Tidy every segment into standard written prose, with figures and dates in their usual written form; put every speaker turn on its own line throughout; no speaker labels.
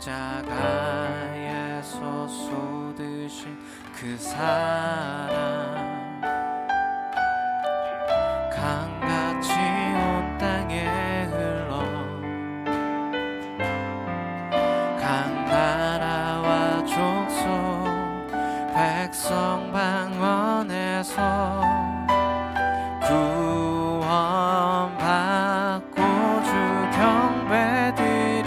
십자가에서 쏟으신 그 사랑 강같이 온 땅에 흘러 각 나라와 족속 백성 방언에서 구원받고 주 경배드리네.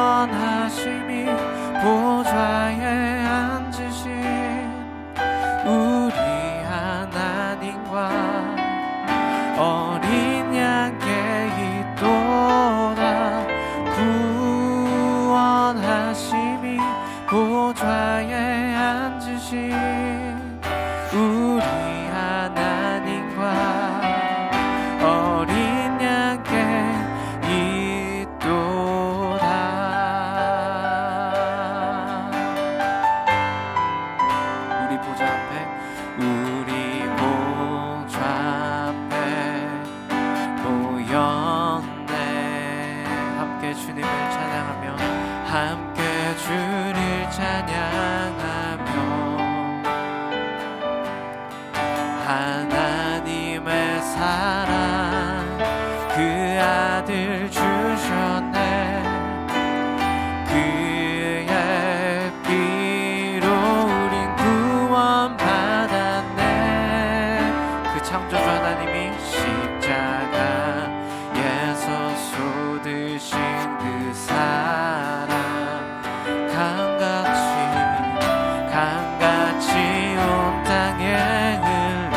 구원하심이 보좌에 앉으신 우리 하나님과 어린 양께 있도다. 구원하심이 보좌에 앉으신 우리 하나님과 어린 양께 있도다. 우리 보좌 앞에 모였네. 함께 주님을 찬양하며 함께 주를 찬양하며 하나님의 사랑 그 아들 주셨네. 그의 피로 우린 구원받았네. 그 창조주 하나님이 십자가에서 쏟으신 그 사랑 강같이 온 땅에 흘러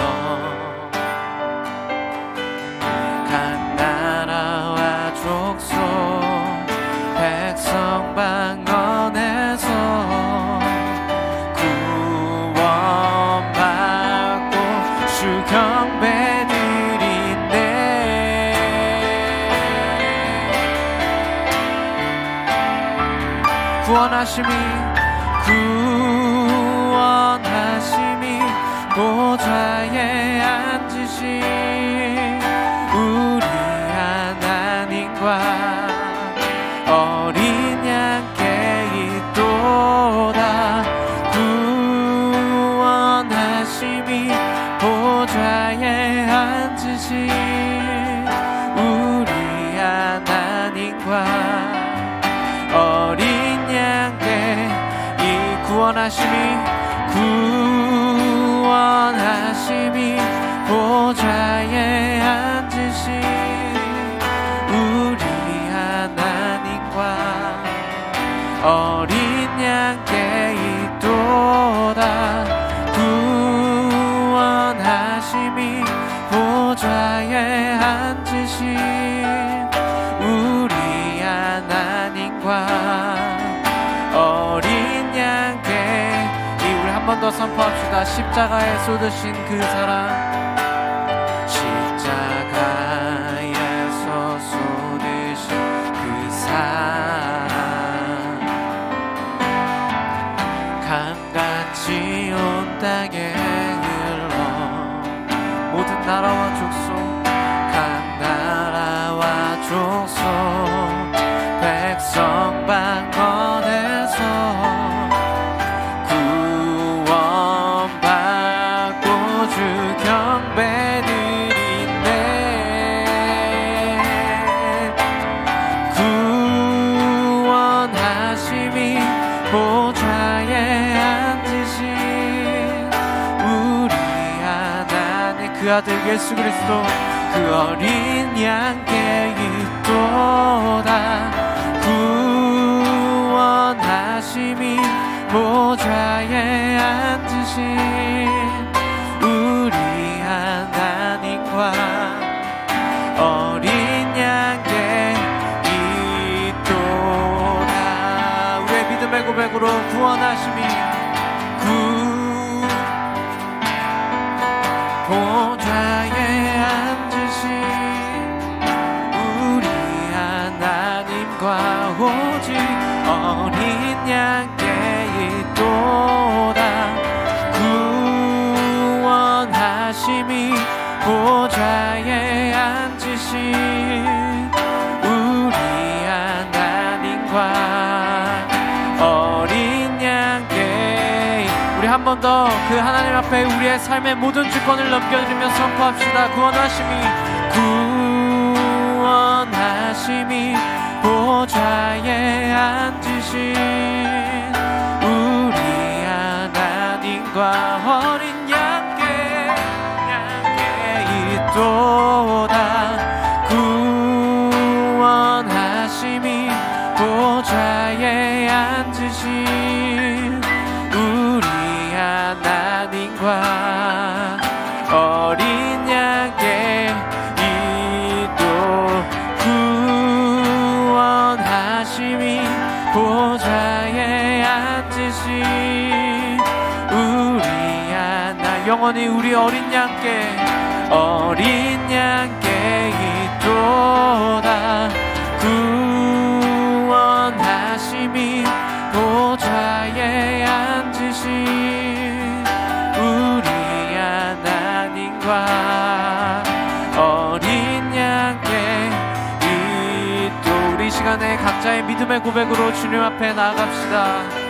각 나라와 족속 백성 방언에서 구원받고 주 경배드리네. 구원하심이 보좌에 앉으신 우리 하나님과 어린 양께 있도다. 구원하심이 보좌에 앉으신 우리 하나님과 어린 양께 이 구원하심이 보좌에 앉으신 우리 하나님과 어린 양께 있도다. 구원하심이 보좌에 앉으신 우리 하나님과 어린 양께 우리 한 번 더 선포합시다. 십자가에 쏟으신 그 사랑 십자가에서 쏟으신 그 사랑 강같이 온 땅에 흘러 모든 나라와 족속 각 나라와 족속 백성 방언에서 구원받고 주 경배드리네. 구원하심이 보좌에 앉으신 우리 하나님 그 아들 예수 그리스도 그 어린 양께 있도다. 구원하심이 보좌에 앉으신 우리 하나님과 어린 양께 있도다. 우리의 믿음의 고백으로 구원하심이 보좌에 앉으신 우리 하나님과 오직 어린 양께 있도다. 구원 우리 한 번 더 그 하나님 앞에 우리의 삶의 모든 주권을 넘겨드리며 선포합시다. 구원하심이 보좌에 앉으신 우리 하나님과 어린 양께 있도다. 구원하심이 보좌에 앉으신 우리 하나님과 어린 양께 이도 구원하심이 보좌에 앉으신 우리 하나 영원히 우리 어린 양께 있도다. 구원하심이 보좌에 앉으신 우리 하나님과 어린 양께 있도. 우리 시간에 각자의 믿음의 고백으로 주님 앞에 나아갑시다.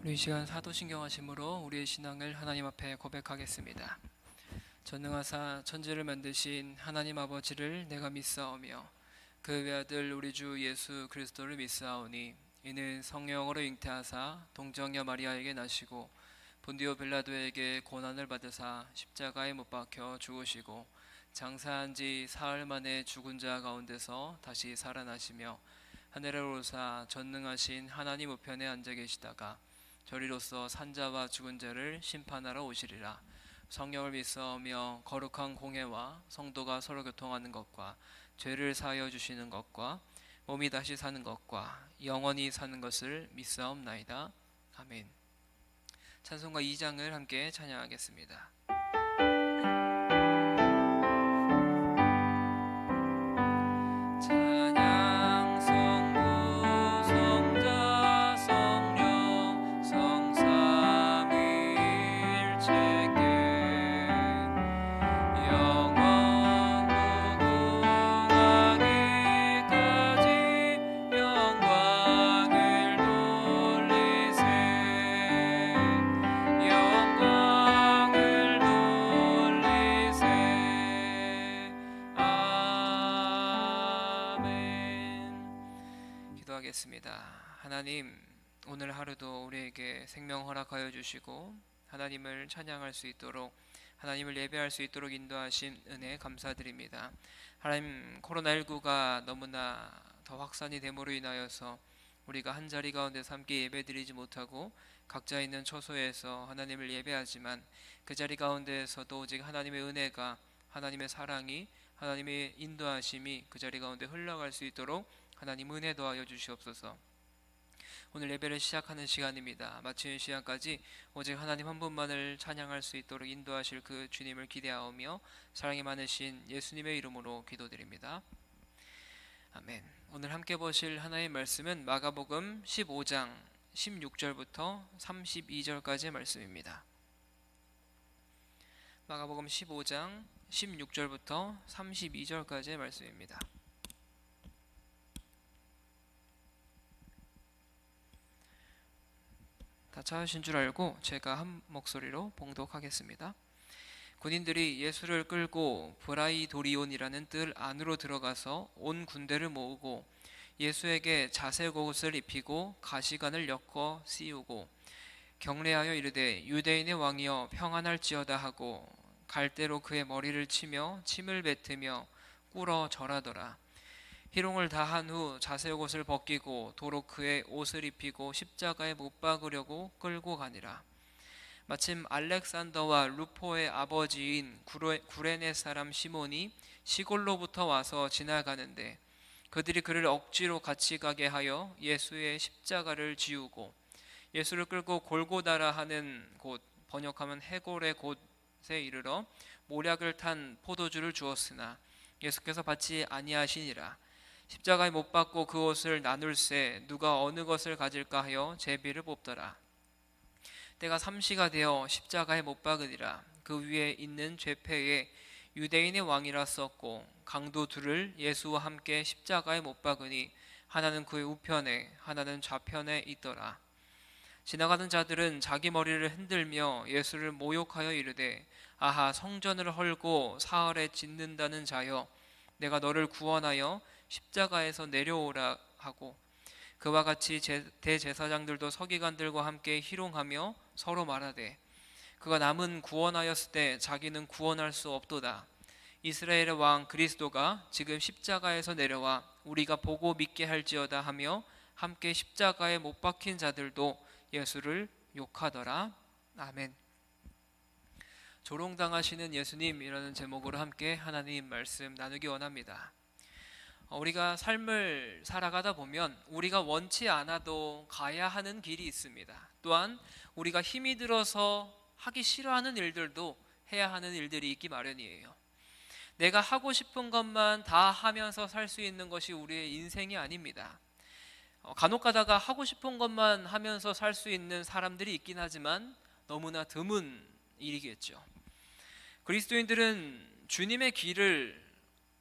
우리 이 시간 사도신경 하심으로 우리의 신앙을 하나님 앞에 고백하겠습니다. 전능하사 천지를 만드신 하나님 아버지를 내가 믿사오며 그 외아들 우리 주 예수 그리스도를 믿사오니 이는 성령으로 잉태하사 동정녀 마리아에게 나시고 본디오 빌라도에게 고난을 받으사 십자가에 못 박혀 죽으시고 장사한 지 사흘 만에 죽은 자 가운데서 다시 살아나시며 하늘에 오르사 전능하신 하나님 우편에 앉아 계시다가 저리로서 산자와 죽은 자를 심판하러 오시리라. 성령을 믿사오며 거룩한 공회와 성도가 서로 교통하는 것과 죄를 사하여 주시는 것과 몸이 다시 사는 것과 영원히 사는 것을 믿사옵나이다. 아멘. 찬송가 2장을 함께 찬양하겠습니다. 하나님, 오늘 하루도 우리에게 생명 허락하여 주시고 하나님을 찬양할 수 있도록, 하나님을 예배할 수 있도록 인도하신 은혜 감사드립니다. 하나님, 코로나19가 너무나 더 확산이 됨으로 인하여서 우리가 한 자리 가운데서 함께 예배드리지 못하고 각자 있는 처소에서 하나님을 예배하지만 그 자리 가운데에서도 오직 하나님의 은혜가, 하나님의 사랑이, 하나님의 인도하심이 그 자리 가운데 흘러갈 수 있도록 하나님 은혜 더하여 주시옵소서. 오늘 예배를 시작하는 시간입니다. 마치는 시간까지 오직 하나님 한 분만을 찬양할 수 있도록 인도하실 그 주님을 기대하오며 사랑이 많으신 예수님의 이름으로 기도드립니다. 아멘. 오늘 함께 보실 하나님의 말씀은 마가복음 15장 16절부터 32절까지의 말씀입니다. 마가복음 15장 16절부터 32절까지의 말씀입니다. 다 찾으신 줄 알고 제가 한 목소리로 봉독하겠습니다. 군인들이 예수를 끌고 브라이도리온이라는 뜰 안으로 들어가서 온 군대를 모으고 예수에게 자색옷을 입히고 가시관을 엮어 씌우고 경례하여 이르되 유대인의 왕이여 평안할지어다 하고 갈대로 그의 머리를 치며 침을 뱉으며 꿇어 절하더라. 희롱을 다한 후 자색옷을 벗기고 도로 그의 옷을 입히고 십자가에 못 박으려고 끌고 가니라. 마침 알렉산더와 루포의 아버지인 구레네 사람 시몬이 시골로부터 와서 지나가는데 그들이 그를 억지로 같이 가게 하여 예수의 십자가를 지우고 예수를 끌고 골고다라 하는 곳, 번역하면 해골의 곳에 이르러 모략을 탄 포도주를 주었으나 예수께서 받지 아니하시니라. 십자가에 못 박고 그 옷을 나눌새 누가 어느 것을 가질까 하여 제비를 뽑더라. 때가 삼시가 되어 십자가에 못 박으니라. 그 위에 있는 죄패에 유대인의 왕이라 썼고 강도 둘을 예수와 함께 십자가에 못 박으니 하나는 그의 우편에 하나는 좌편에 있더라. 지나가는 자들은 자기 머리를 흔들며 예수를 모욕하여 이르되 아하 성전을 헐고 사흘에 짓는다는 자여 내가 너를 구원하여 십자가에서 내려오라 하고 그와 같이 대제사장들도 서기관들과 함께 희롱하며 서로 말하되 그가 남은 구원하였을 때 자기는 구원할 수 없도다. 이스라엘의 왕 그리스도가 지금 십자가에서 내려와 우리가 보고 믿게 할지어다 하며 함께 십자가에 못 박힌 자들도 예수를 욕하더라. 아멘. 조롱당하시는 예수님이라는 제목으로 함께 하나님 말씀 나누기 원합니다. 우리가 삶을 살아가다 보면 우리가 원치 않아도 가야 하는 길이 있습니다. 또한 우리가 힘이 들어서 하기 싫어하는 일들도 해야 하는 일들이 있기 마련이에요. 내가 하고 싶은 것만 다 하면서 살 수 있는 것이 우리의 인생이 아닙니다. 간혹 가다가 하고 싶은 것만 하면서 살 수 있는 사람들이 있긴 하지만 너무나 드문 일이겠죠. 그리스도인들은 주님의 길을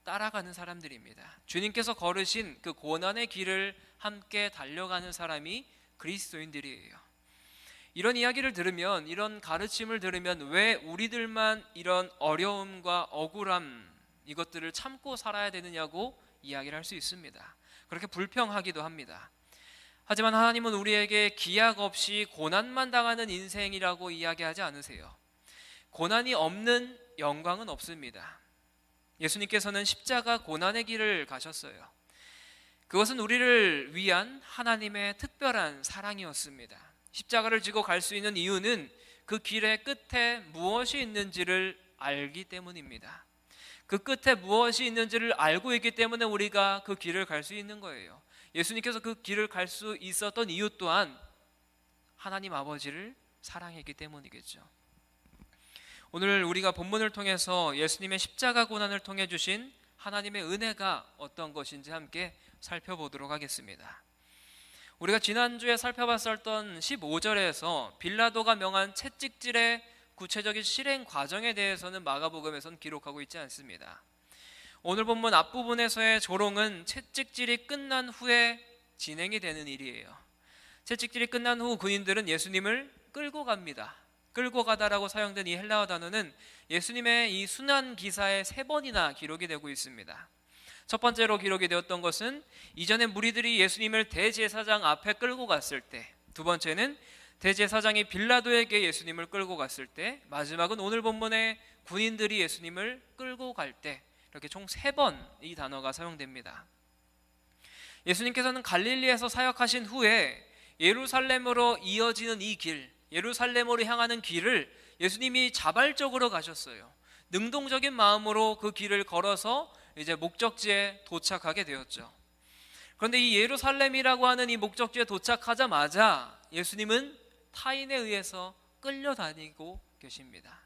따라가는 사람들입니다. 주님께서 걸으신 그 고난의 길을 함께 달려가는 사람이 그리스도인들이에요. 이런 이야기를 들으면, 이런 가르침을 들으면 왜 우리들만 이런 어려움과 억울함 이것들을 참고 살아야 되느냐고 이야기를 할 수 있습니다. 그렇게 불평하기도 합니다. 하지만 하나님은 우리에게 기약 없이 고난만 당하는 인생이라고 이야기하지 않으세요. 고난이 없는 영광은 없습니다. 예수님께서는 십자가 고난의 길을 가셨어요. 그것은 우리를 위한 하나님의 특별한 사랑이었습니다. 십자가를 지고 갈 수 있는 이유는 그 길의 끝에 무엇이 있는지를 알기 때문입니다. 그 끝에 무엇이 있는지를 알고 있기 때문에 우리가 그 길을 갈 수 있는 거예요. 예수님께서 그 길을 갈 수 있었던 이유 또한 하나님 아버지를 사랑했기 때문이겠죠. 오늘 우리가 본문을 통해서 예수님의 십자가 고난을 통해 주신 하나님의 은혜가 어떤 것인지 함께 살펴보도록 하겠습니다. 우리가 지난주에 살펴봤었던 15절에서 빌라도가 명한 채찍질의 구체적인 실행 과정에 대해서는 마가복음에서는 기록하고 있지 않습니다. 오늘 본문 앞부분에서의 조롱은 채찍질이 끝난 후에 진행이 되는 일이에요. 채찍질이 끝난 후 군인들은 예수님을 끌고 갑니다. 끌고 가다라고 사용된 이 헬라어 단어는 예수님의 이 순환 기사에 3번이나 기록이 되고 있습니다. 첫 번째로 기록이 되었던 것은 이전에 무리들이 예수님을 대제사장 앞에 끌고 갔을 때, 두 번째는 대제사장이 빌라도에게 예수님을 끌고 갔을 때, 마지막은 오늘 본문에 군인들이 예수님을 끌고 갈 때, 이렇게 총 3번 이 단어가 사용됩니다. 예수님께서는 갈릴리에서 사역하신 후에 예루살렘으로 이어지는 이 길, 예루살렘으로 향하는 길을 예수님이 자발적으로 가셨어요. 능동적인 마음으로 그 길을 걸어서 이제 목적지에 도착하게 되었죠. 그런데 이 예루살렘이라고 하는 이 목적지에 도착하자마자 예수님은 타인에 의해서 끌려다니고 계십니다.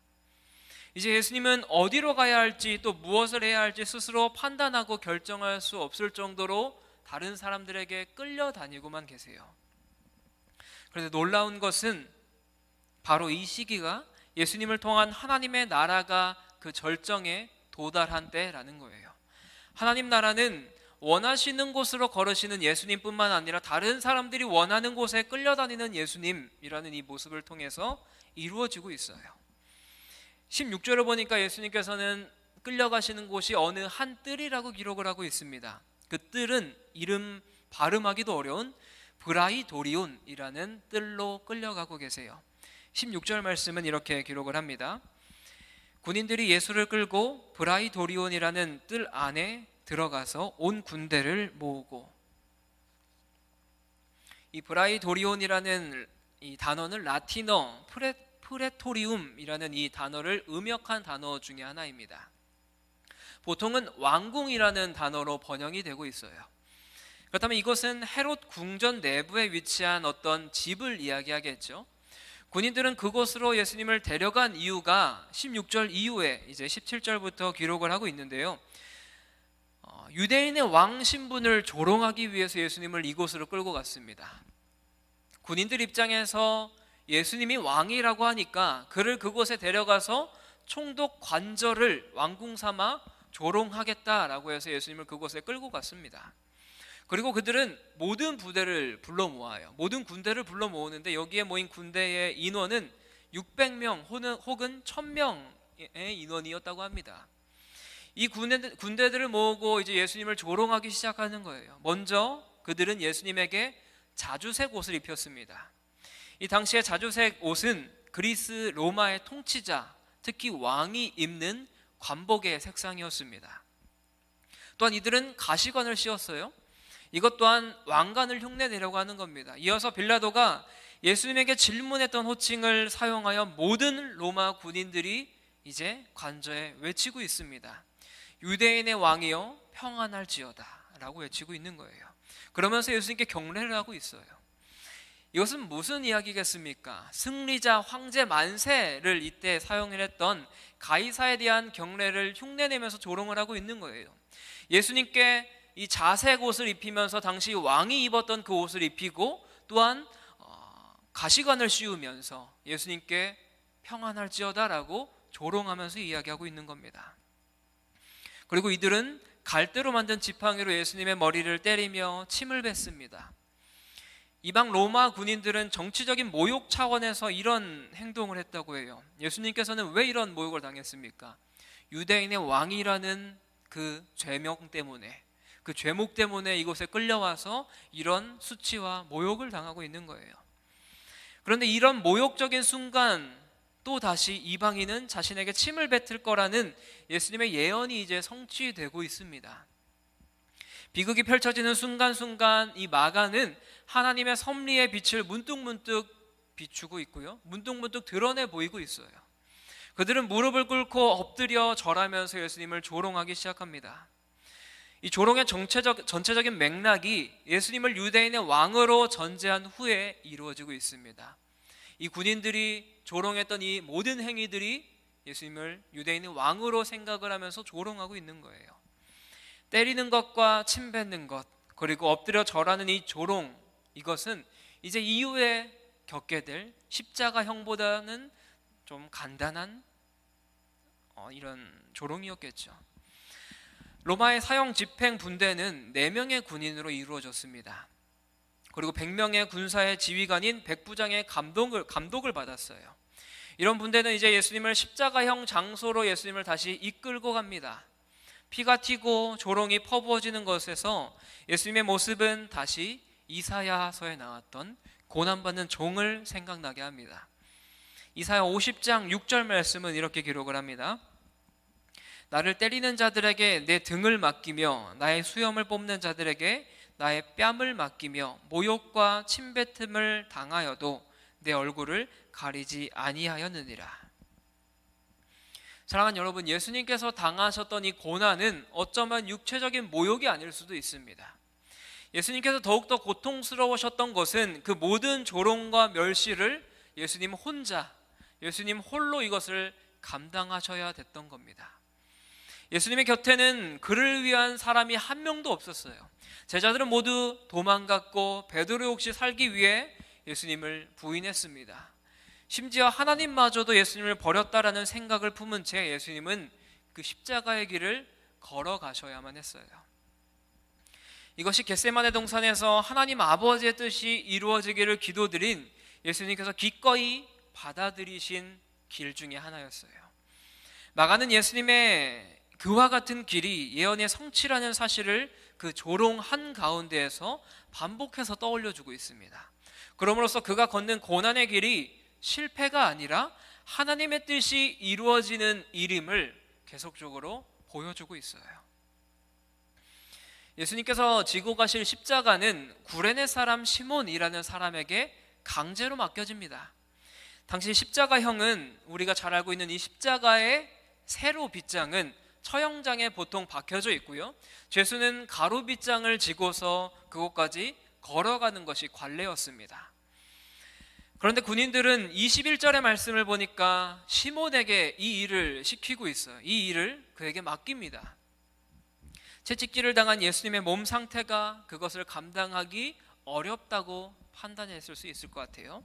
이제 예수님은 어디로 가야 할지 또 무엇을 해야 할지 스스로 판단하고 결정할 수 없을 정도로 다른 사람들에게 끌려다니고만 계세요. 그런데 놀라운 것은 바로 이 시기가 예수님을 통한 하나님의 나라가 그 절정에 도달한 때라는 거예요. 하나님 나라는 원하시는 곳으로 걸으시는 예수님뿐만 아니라 다른 사람들이 원하는 곳에 끌려다니는 예수님이라는 이 모습을 통해서 이루어지고 있어요. 16절을 보니까 예수님께서는 끌려가시는 곳이 어느 한 뜰이라고 기록을 하고 있습니다. 그 뜰은 이름 발음하기도 어려운 브라이도리온이라는 뜰로 끌려가고 계세요. 16절 말씀은 이렇게 기록을 합니다. 군인들이 예수를 끌고 브라이도리온이라는 뜰 안에 들어가서 온 군대를 모으고, 이 브라이도리온이라는 이 단어는 라틴어 프레토리움이라는 이 단어를 음역한 단어 중에 하나입니다. 보통은 왕궁이라는 단어로 번역이 되고 있어요. 그렇다면 이것은 헤롯 궁전 내부에 위치한 어떤 집을 이야기하겠죠. 군인들은 그곳으로 예수님을 데려간 이유가 16절 이후에 이제 17절부터 기록을 하고 있는데요. 유대인의 왕 신분을 조롱하기 위해서 예수님을 이곳으로 끌고 갔습니다. 군인들 입장에서 예수님이 왕이라고 하니까 그를 그곳에 데려가서 총독 관절을 왕궁 삼아 조롱하겠다라고 해서 예수님을 그곳에 끌고 갔습니다. 그리고 그들은 모든 부대를 불러 모아요. 모든 군대를 불러 모으는데 여기에 모인 군대의 인원은 600명 혹은 1000명의 인원이었다고 합니다. 이 군대들을 모으고 이제 예수님을 조롱하기 시작하는 거예요. 먼저 그들은 예수님에게 자주색 옷을 입혔습니다. 이 당시에 자주색 옷은 그리스 로마의 통치자, 특히 왕이 입는 관복의 색상이었습니다. 또한 이들은 가시관을 씌웠어요. 이것 또한 왕관을 흉내내려고 하는 겁니다. 이어서 빌라도가 예수님에게 질문했던 호칭을 사용하여 모든 로마 군인들이 이제 관저에 외치고 있습니다. 유대인의 왕이여 평안할지어다 라고 외치고 있는 거예요. 그러면서 예수님께 경례를 하고 있어요. 이것은 무슨 이야기겠습니까? 승리자 황제 만세를 이때 사용을 했던 가이사에 대한 경례를 흉내내면서 조롱을 하고 있는 거예요. 예수님께 이 자색 옷을 입히면서 당시 왕이 입었던 그 옷을 입히고 또한 가시관을 씌우면서 예수님께 평안할지어다라고 조롱하면서 이야기하고 있는 겁니다. 그리고 이들은 갈대로 만든 지팡이로 예수님의 머리를 때리며 침을 뱉습니다. 이방 로마 군인들은 정치적인 모욕 차원에서 이런 행동을 했다고 해요. 예수님께서는 왜 이런 모욕을 당했습니까? 유대인의 왕이라는 그 죄명 때문에, 그 죄목 때문에 이곳에 끌려와서 이런 수치와 모욕을 당하고 있는 거예요. 그런데 이런 모욕적인 순간 또 다시 이방인은 자신에게 침을 뱉을 거라는 예수님의 예언이 이제 성취되고 있습니다. 비극이 펼쳐지는 순간순간 이 마가는 하나님의 섭리의 빛을 문득문득 비추고 있고요, 문득문득 드러내 보이고 있어요. 그들은 무릎을 꿇고 엎드려 절하면서 예수님을 조롱하기 시작합니다. 이 조롱의 전체적인 맥락이 예수님을 유대인의 왕으로 전제한 후에 이루어지고 있습니다. 이 군인들이 조롱했던 이 모든 행위들이 예수님을 유대인의 왕으로 생각을 하면서 조롱하고 있는 거예요. 때리는 것과 침 뱉는 것, 그리고 엎드려 절하는 이 조롱, 이것은 이제 이후에 겪게 될 십자가형보다는 좀 간단한 이런 조롱이었겠죠. 로마의 사형 집행 분대는 4명의 군인으로 이루어졌습니다. 그리고 100명의 군사의 지휘관인 백부장의 감독을 받았어요. 이런 분대는 이제 예수님을 십자가형 장소로 예수님을 다시 이끌고 갑니다. 피가 튀고 조롱이 퍼부어지는 것에서 예수님의 모습은 다시 이사야서에 나왔던 고난받는 종을 생각나게 합니다. 이사야 50장 6절 말씀은 이렇게 기록을 합니다. 나를 때리는 자들에게 내 등을 맡기며 나의 수염을 뽑는 자들에게 나의 뺨을 맡기며 모욕과 침뱉음을 당하여도 내 얼굴을 가리지 아니하였느니라. 사랑하는 여러분, 예수님께서 당하셨던 이 고난은 어쩌면 육체적인 모욕이 아닐 수도 있습니다. 예수님께서 더욱더 고통스러우셨던 것은 그 모든 조롱과 멸시를 예수님 혼자, 예수님 홀로 이것을 감당하셔야 됐던 겁니다. 예수님의 곁에는 그를 위한 사람이 한 명도 없었어요. 제자들은 모두 도망갔고 베드로 역시 살기 위해 예수님을 부인했습니다. 심지어 하나님마저도 예수님을 버렸다라는 생각을 품은 채 예수님은 그 십자가의 길을 걸어가셔야만 했어요. 이것이 겟세마네 동산에서 하나님 아버지의 뜻이 이루어지기를 기도드린 예수님께서 기꺼이 받아들이신 길 중에 하나였어요. 마가는 예수님의 그와 같은 길이 예언의 성취라는 사실을 그 조롱 한가운데에서 반복해서 떠올려주고 있습니다. 그럼으로써 그가 걷는 고난의 길이 실패가 아니라 하나님의 뜻이 이루어지는 일임을 계속적으로 보여주고 있어요. 예수님께서 지고 가실 십자가는 구레네 사람 시몬이라는 사람에게 강제로 맡겨집니다. 당시 십자가형은 우리가 잘 알고 있는 이 십자가의 세로 빗장은 처형장에 보통 박혀져 있고요, 죄수는 가로 빗장을 지고서 그곳까지 걸어가는 것이 관례였습니다. 그런데 군인들은 21절의 말씀을 보니까 시몬에게 이 일을 시키고 있어요. 이 일을 그에게 맡깁니다. 채찍질을 당한 예수님의 몸 상태가 그것을 감당하기 어렵다고 판단했을 수 있을 것 같아요.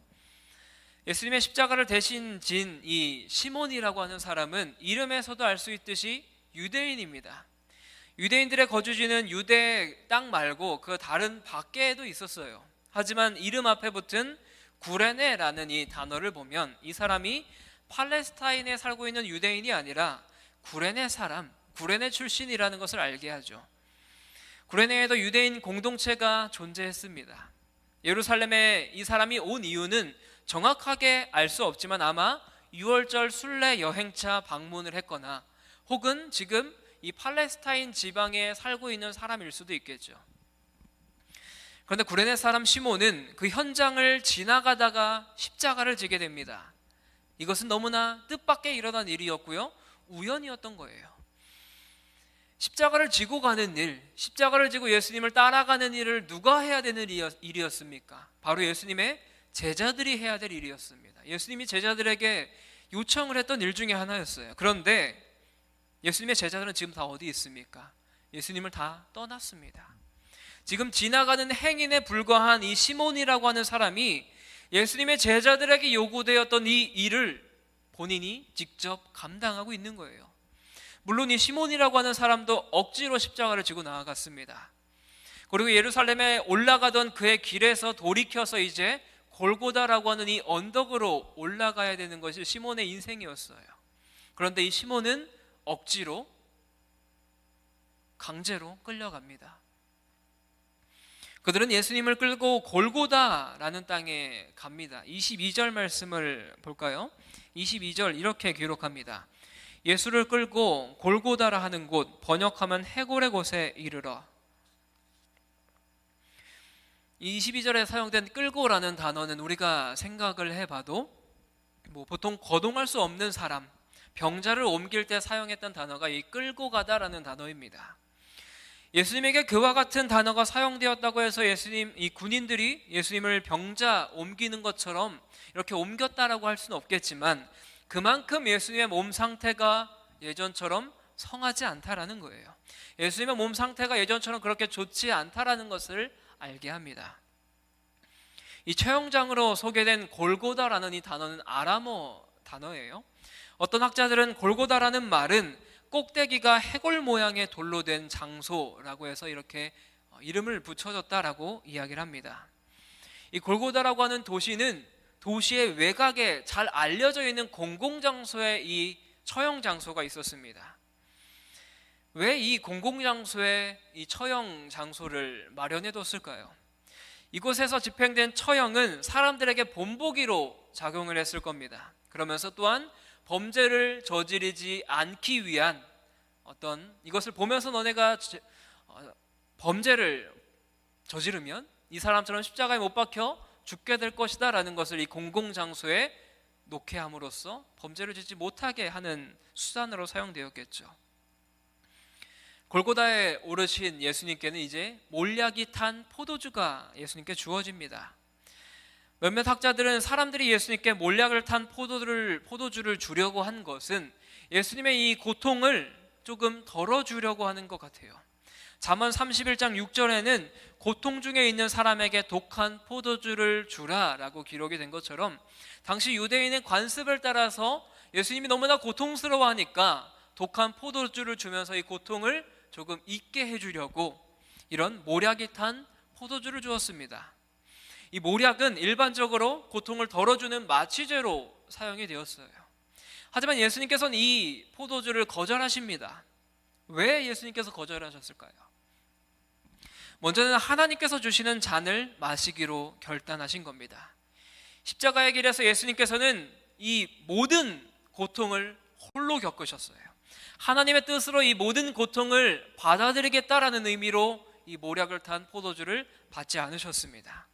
예수님의 십자가를 대신 진 이 시몬이라고 하는 사람은 이름에서도 알 수 있듯이 유대인입니다. 유대인들의 거주지는 유대 땅 말고 그 다른 밖에도 있었어요. 하지만 이름 앞에 붙은 구레네라는 이 단어를 보면 이 사람이 팔레스타인에 살고 있는 유대인이 아니라 구레네 사람, 구레네 출신이라는 것을 알게 하죠. 구레네에도 유대인 공동체가 존재했습니다. 예루살렘에 이 사람이 온 이유는 정확하게 알 수 없지만 아마 6월절 순례 여행차 방문을 했거나 혹은 지금 이 팔레스타인 지방에 살고 있는 사람일 수도 있겠죠. 그런데 구레네 사람 시몬은 그 현장을 지나가다가 십자가를 지게 됩니다. 이것은 너무나 뜻밖의 일어난 일이었고요, 우연이었던 거예요. 십자가를 지고 가는 일, 십자가를 지고 예수님을 따라가는 일을 누가 해야 되는 일이었습니까? 바로 예수님의 제자들이 해야 될 일이었습니다. 예수님이 제자들에게 요청을 했던 일 중에 하나였어요. 그런데 예수님의 제자들은 지금 다 어디 있습니까? 예수님을 다 떠났습니다. 지금 지나가는 행인에 불과한 이 시몬이라고 하는 사람이 예수님의 제자들에게 요구되었던 이 일을 본인이 직접 감당하고 있는 거예요. 물론 이 시몬이라고 하는 사람도 억지로 십자가를 지고 나아갔습니다. 그리고 예루살렘에 올라가던 그의 길에서 돌이켜서 이제 골고다라고 하는 이 언덕으로 올라가야 되는 것이 시몬의 인생이었어요. 그런데 이 시몬은 억지로, 강제로 끌려갑니다. 그들은 예수님을 끌고 골고다라는 땅에 갑니다. 22절 말씀을 볼까요? 22절 이렇게 기록합니다. 예수를 끌고 골고다라 하는 곳, 번역하면 해골의 곳에 이르러. 이 22절에 사용된 끌고라는 단어는 우리가 생각을 해봐도 보통 거동할 수 없는 사람, 병자를 옮길 때 사용했던 단어가 이 끌고 가다라는 단어입니다. 예수님에게 그와 같은 단어가 사용되었다고 해서 이 군인들이 예수님을 병자 옮기는 것처럼 이렇게 옮겼다라고 할 수는 없겠지만 그만큼 예수님의 몸 상태가 예전처럼 성하지 않다라는 거예요. 예수님의 몸 상태가 예전처럼 그렇게 좋지 않다라는 것을 알게 합니다. 이 처형장으로 소개된 골고다라는 이 단어는 아람어 단어예요. 어떤 학자들은 골고다라는 말은 꼭대기가 해골 모양의 돌로 된 장소라고 해서 이렇게 이름을 붙여줬다라고 이야기를 합니다. 이 골고다라고 하는 도시는 도시의 외곽에 잘 알려져 있는 공공장소에 이 처형장소가 있었습니다. 왜 이 공공장소에 이 처형장소를 마련해뒀을까요? 이곳에서 집행된 처형은 사람들에게 본보기로 작용을 했을 겁니다. 그러면서 또한 범죄를 저지르지 않기 위한 이것을 보면서 너네가 범죄를 저지르면 이 사람처럼 십자가에 못 박혀 죽게 될 것이다 라는 것을 이 공공장소에 놓게 함으로써 범죄를 짓지 못하게 하는 수단으로 사용되었겠죠. 골고다에 오르신 예수님께는 이제 몰약이 탄 포도주가 예수님께 주어집니다. 몇몇 학자들은 사람들이 예수님께 몰약을 탄 포도주를 주려고 한 것은 예수님의 이 고통을 조금 덜어주려고 하는 것 같아요. 잠언 31장 6절에는 고통 중에 있는 사람에게 독한 포도주를 주라라고 기록이 된 것처럼 당시 유대인의 관습을 따라서 예수님이 너무나 고통스러워하니까 독한 포도주를 주면서 이 고통을 조금 잊게 해주려고 이런 몰약이 탄 포도주를 주었습니다. 이 몰약은 일반적으로 고통을 덜어주는 마취제로 사용이 되었어요. 하지만 예수님께서는 이 포도주를 거절하십니다. 왜 예수님께서 거절하셨을까요? 먼저는 하나님께서 주시는 잔을 마시기로 결단하신 겁니다. 십자가의 길에서 예수님께서는 이 모든 고통을 홀로 겪으셨어요. 하나님의 뜻으로 이 모든 고통을 받아들이겠다라는 의미로 이 몰약을 탄 포도주를 받지 않으셨습니다.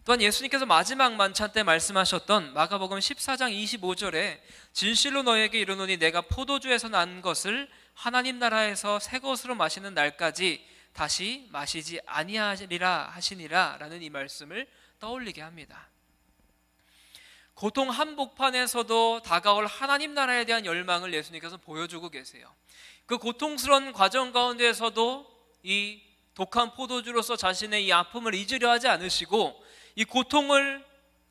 또한 예수님께서 마지막 만찬 때 말씀하셨던 마가복음 14장 25절에 진실로 너에게 이르노니 내가 포도주에서 난 것을 하나님 나라에서 새 것으로 마시는 날까지 다시 마시지 아니하리라 하시니라 라는 이 말씀을 떠올리게 합니다. 고통 한복판에서도 다가올 하나님 나라에 대한 열망을 예수님께서 보여주고 계세요. 그 고통스러운 과정 가운데에서도 이 독한 포도주로서 자신의 이 아픔을 잊으려 하지 않으시고 이 고통을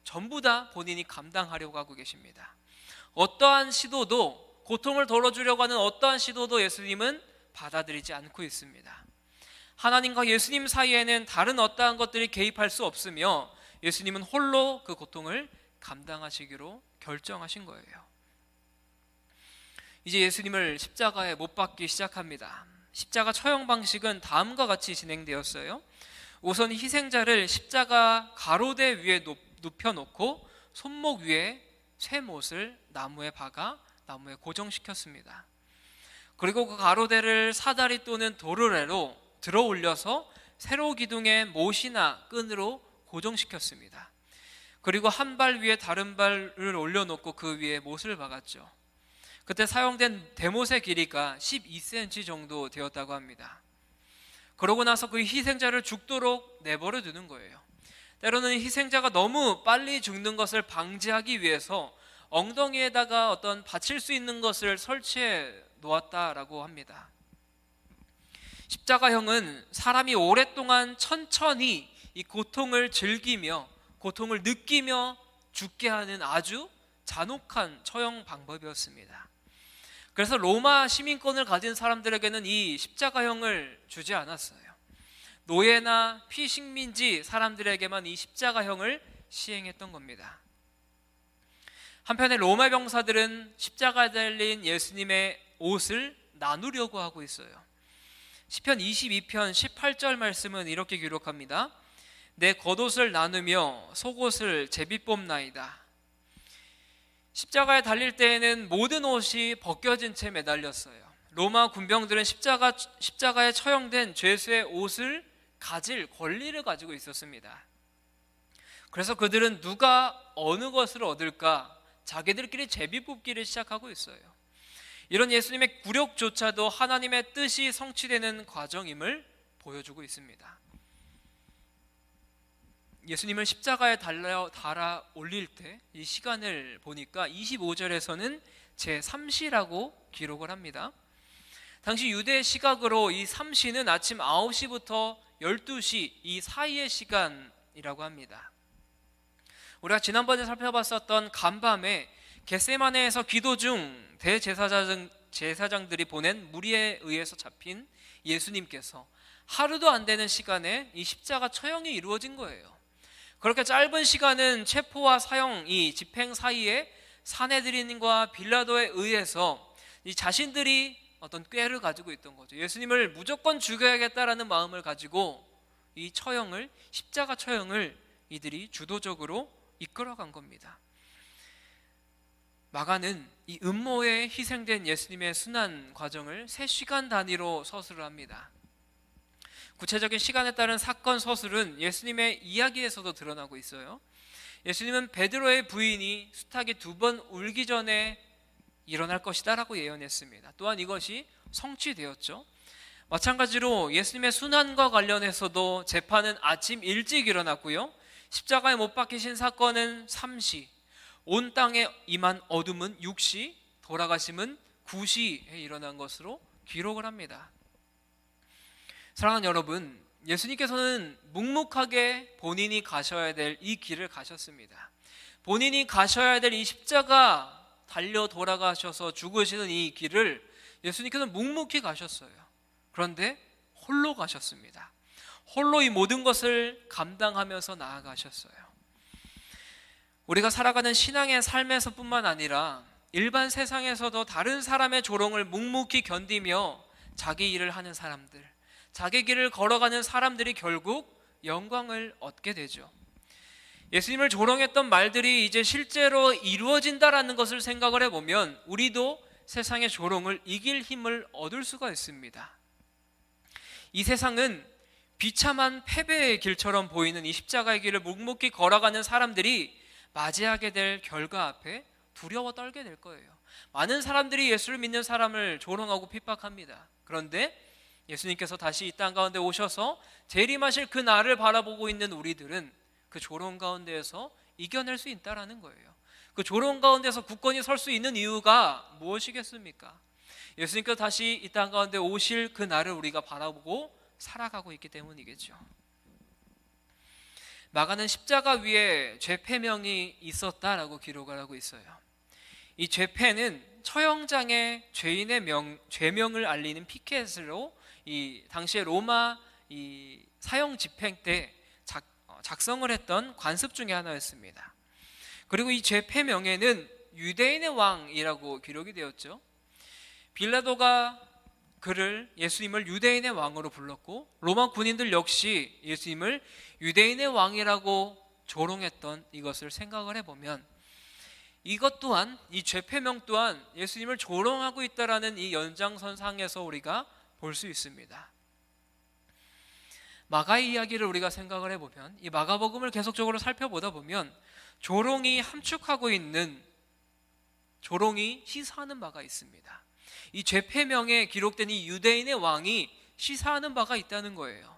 전부 다 본인이 감당하려고 하고 계십니다. 어떠한 시도도, 고통을 덜어주려고 하는 어떠한 시도도 예수님은 받아들이지 않고 있습니다. 하나님과 예수님 사이에는 다른 어떠한 것들이 개입할 수 없으며 예수님은 홀로 그 고통을 감당하시기로 결정하신 거예요. 이제 예수님을 십자가에 못 박기 시작합니다. 십자가 처형 방식은 다음과 같이 진행되었어요. 우선 희생자를 십자가 가로대 위에 눕혀놓고 손목 위에 쇠못을 나무에 박아 나무에 고정시켰습니다. 그리고 그 가로대를 사다리 또는 도르래로 들어 올려서 세로 기둥의 못이나 끈으로 고정시켰습니다. 그리고 한 발 위에 다른 발을 올려놓고 그 위에 못을 박았죠. 그때 사용된 대못의 길이가 12cm 정도 되었다고 합니다. 그러고 나서 그 희생자를 죽도록 내버려 두는 거예요. 때로는 희생자가 너무 빨리 죽는 것을 방지하기 위해서 엉덩이에다가 어떤 받칠 수 있는 것을 설치해 놓았다라고 합니다. 십자가형은 사람이 오랫동안 천천히 이 고통을 즐기며 고통을 느끼며 죽게 하는 아주 잔혹한 처형 방법이었습니다. 그래서 로마 시민권을 가진 사람들에게는 이 십자가형을 주지 않았어요. 노예나 피식민지 사람들에게만 이 십자가형을 시행했던 겁니다. 한편에 로마 병사들은 십자가에 달린 예수님의 옷을 나누려고 하고 있어요. 시편 22편 18절 말씀은 이렇게 기록합니다. 내 겉옷을 나누며 속옷을 제비뽑나이다. 십자가에 달릴 때에는 모든 옷이 벗겨진 채 매달렸어요. 로마 군병들은 십자가에 처형된 죄수의 옷을 가질 권리를 가지고 있었습니다. 그래서 그들은 누가 어느 것을 얻을까 자기들끼리 제비뽑기를 시작하고 있어요. 이런 예수님의 굴욕조차도 하나님의 뜻이 성취되는 과정임을 보여주고 있습니다. 예수님을 십자가에 달아 올릴 때 이 시간을 보니까 25절에서는 제3시라고 기록을 합니다. 당시 유대 시각으로 이 3시는 아침 9시부터 12시 이 사이의 시간이라고 합니다. 우리가 지난번에 살펴봤었던 간밤에 겟세마네에서 기도 중 대제사장들이 보낸 무리에 의해서 잡힌 예수님께서 하루도 안 되는 시간에 이 십자가 처형이 이루어진 거예요. 그렇게 짧은 시간은 체포와 사형, 이 집행 사이에 사내들인과 빌라도에 의해서 이 자신들이 어떤 꾀를 가지고 있던 거죠. 예수님을 무조건 죽여야겠다라는 마음을 가지고 이 처형을, 십자가 처형을 이들이 주도적으로 이끌어간 겁니다. 마가는 이 음모에 희생된 예수님의 순환 과정을 3시간 단위로 서술을 합니다. 구체적인 시간에 따른 사건 서술은 예수님의 이야기에서도 드러나고 있어요. 예수님은 베드로의 부인이 수탉이 2번 울기 전에 일어날 것이다 라고 예언했습니다. 또한 이것이 성취되었죠. 마찬가지로 예수님의 순환과 관련해서도 재판은 아침 일찍 일어났고요, 십자가에 못 박히신 사건은 3시, 온 땅에 임한 어둠은 6시, 돌아가심은 9시에 일어난 것으로 기록을 합니다. 사랑하는 여러분, 예수님께서는 묵묵하게 본인이 가셔야 될 이 길을 가셨습니다. 본인이 가셔야 될 이 십자가 달려 돌아가셔서 죽으시는 이 길을 예수님께서는 묵묵히 가셨어요. 그런데 홀로 가셨습니다. 홀로 이 모든 것을 감당하면서 나아가셨어요. 우리가 살아가는 신앙의 삶에서뿐만 아니라 일반 세상에서도 다른 사람의 조롱을 묵묵히 견디며 자기 일을 하는 사람들, 자기 길을 걸어가는 사람들이 결국 영광을 얻게 되죠. 예수님을 조롱했던 말들이 이제 실제로 이루어진다라는 것을 생각을 해보면 우리도 세상의 조롱을 이길 힘을 얻을 수가 있습니다. 이 세상은 비참한 패배의 길처럼 보이는 이 십자가의 길을 묵묵히 걸어가는 사람들이 맞이하게 될 결과 앞에 두려워 떨게 될 거예요. 많은 사람들이 예수를 믿는 사람을 조롱하고 핍박합니다. 그런데 예수님께서 다시 이 땅 가운데 오셔서 재림하실 그 날을 바라보고 있는 우리들은 그 조롱 가운데에서 이겨낼 수 있다라는 거예요. 그 조롱 가운데서 굳건히 설 수 있는 이유가 무엇이겠습니까? 예수님께서 다시 이 땅 가운데 오실 그 날을 우리가 바라보고 살아가고 있기 때문이겠죠. 마가는 십자가 위에 죄패명이 있었다라고 기록을 하고 있어요. 이 죄패는 처형장에 죄인의 죄명을 알리는 피켓으로 이 당시에 로마 이 사형 집행 때 작성을 했던 관습 중에 하나였습니다. 그리고 이 죄패명에는 유대인의 왕이라고 기록이 되었죠. 빌라도가 그를 예수님을 유대인의 왕으로 불렀고 로마 군인들 역시 예수님을 유대인의 왕이라고 조롱했던 이것을 생각을 해보면 이것 또한 이 죄패명 또한 예수님을 조롱하고 있다라는 이 연장선상에서 우리가 볼 수 있습니다. 마가의 이야기를 우리가 생각을 해보면 이 마가복음을 계속적으로 살펴보다 보면 조롱이 함축하고 있는 조롱이 시사하는 바가 있습니다. 이 죄패명에 기록된 이 유대인의 왕이 시사하는 바가 있다는 거예요.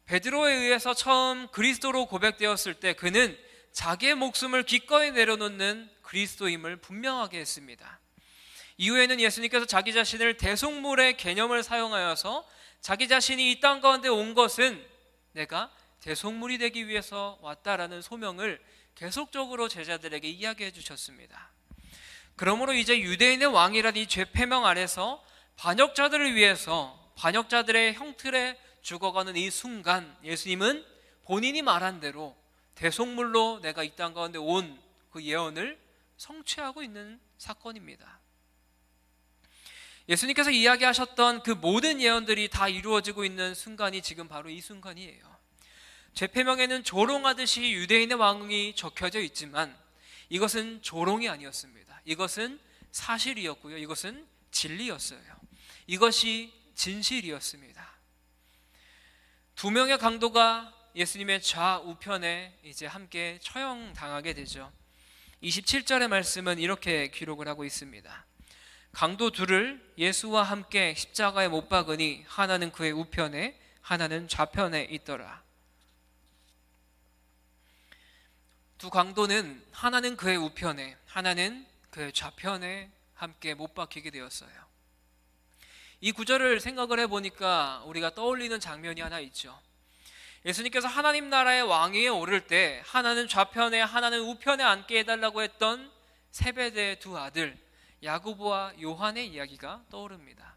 베드로에 의해서 처음 그리스도로 고백되었을 때 그는 자기의 목숨을 기꺼이 내려놓는 그리스도임을 분명하게 했습니다. 이후에는 예수님께서 자기 자신을 대속물의 개념을 사용하여서 자기 자신이 이 땅 가운데 온 것은 내가 대속물이 되기 위해서 왔다라는 소명을 계속적으로 제자들에게 이야기해 주셨습니다. 그러므로 이제 유대인의 왕이라는 이 죄패명 아래서 반역자들을 위해서 반역자들의 형틀에 죽어가는 이 순간 예수님은 본인이 말한 대로 대속물로 내가 이 땅 가운데 온 그 예언을 성취하고 있는 사건입니다. 예수님께서 이야기하셨던 그 모든 예언들이 다 이루어지고 있는 순간이 지금 바로 이 순간이에요. 죄패명에는 조롱하듯이 유대인의 왕이 적혀져 있지만 이것은 조롱이 아니었습니다. 이것은 사실이었고요. 이것은 진리였어요. 이것이 진실이었습니다. 두 명의 강도가 예수님의 좌우편에 이제 함께 처형당하게 되죠. 27절의 말씀은 이렇게 기록을 하고 있습니다. 강도 둘을 예수와 함께 십자가에 못 박으니 하나는 그의 우편에 하나는 좌편에 있더라. 두 강도는 하나는 그의 우편에 하나는 그의 좌편에 함께 못 박히게 되었어요. 이 구절을 생각을 해보니까 우리가 떠올리는 장면이 하나 있죠. 예수님께서 하나님 나라의 왕위에 오를 때 하나는 좌편에 하나는 우편에 앉게 해달라고 했던 세베대의 두 아들 야고보와 요한의 이야기가 떠오릅니다.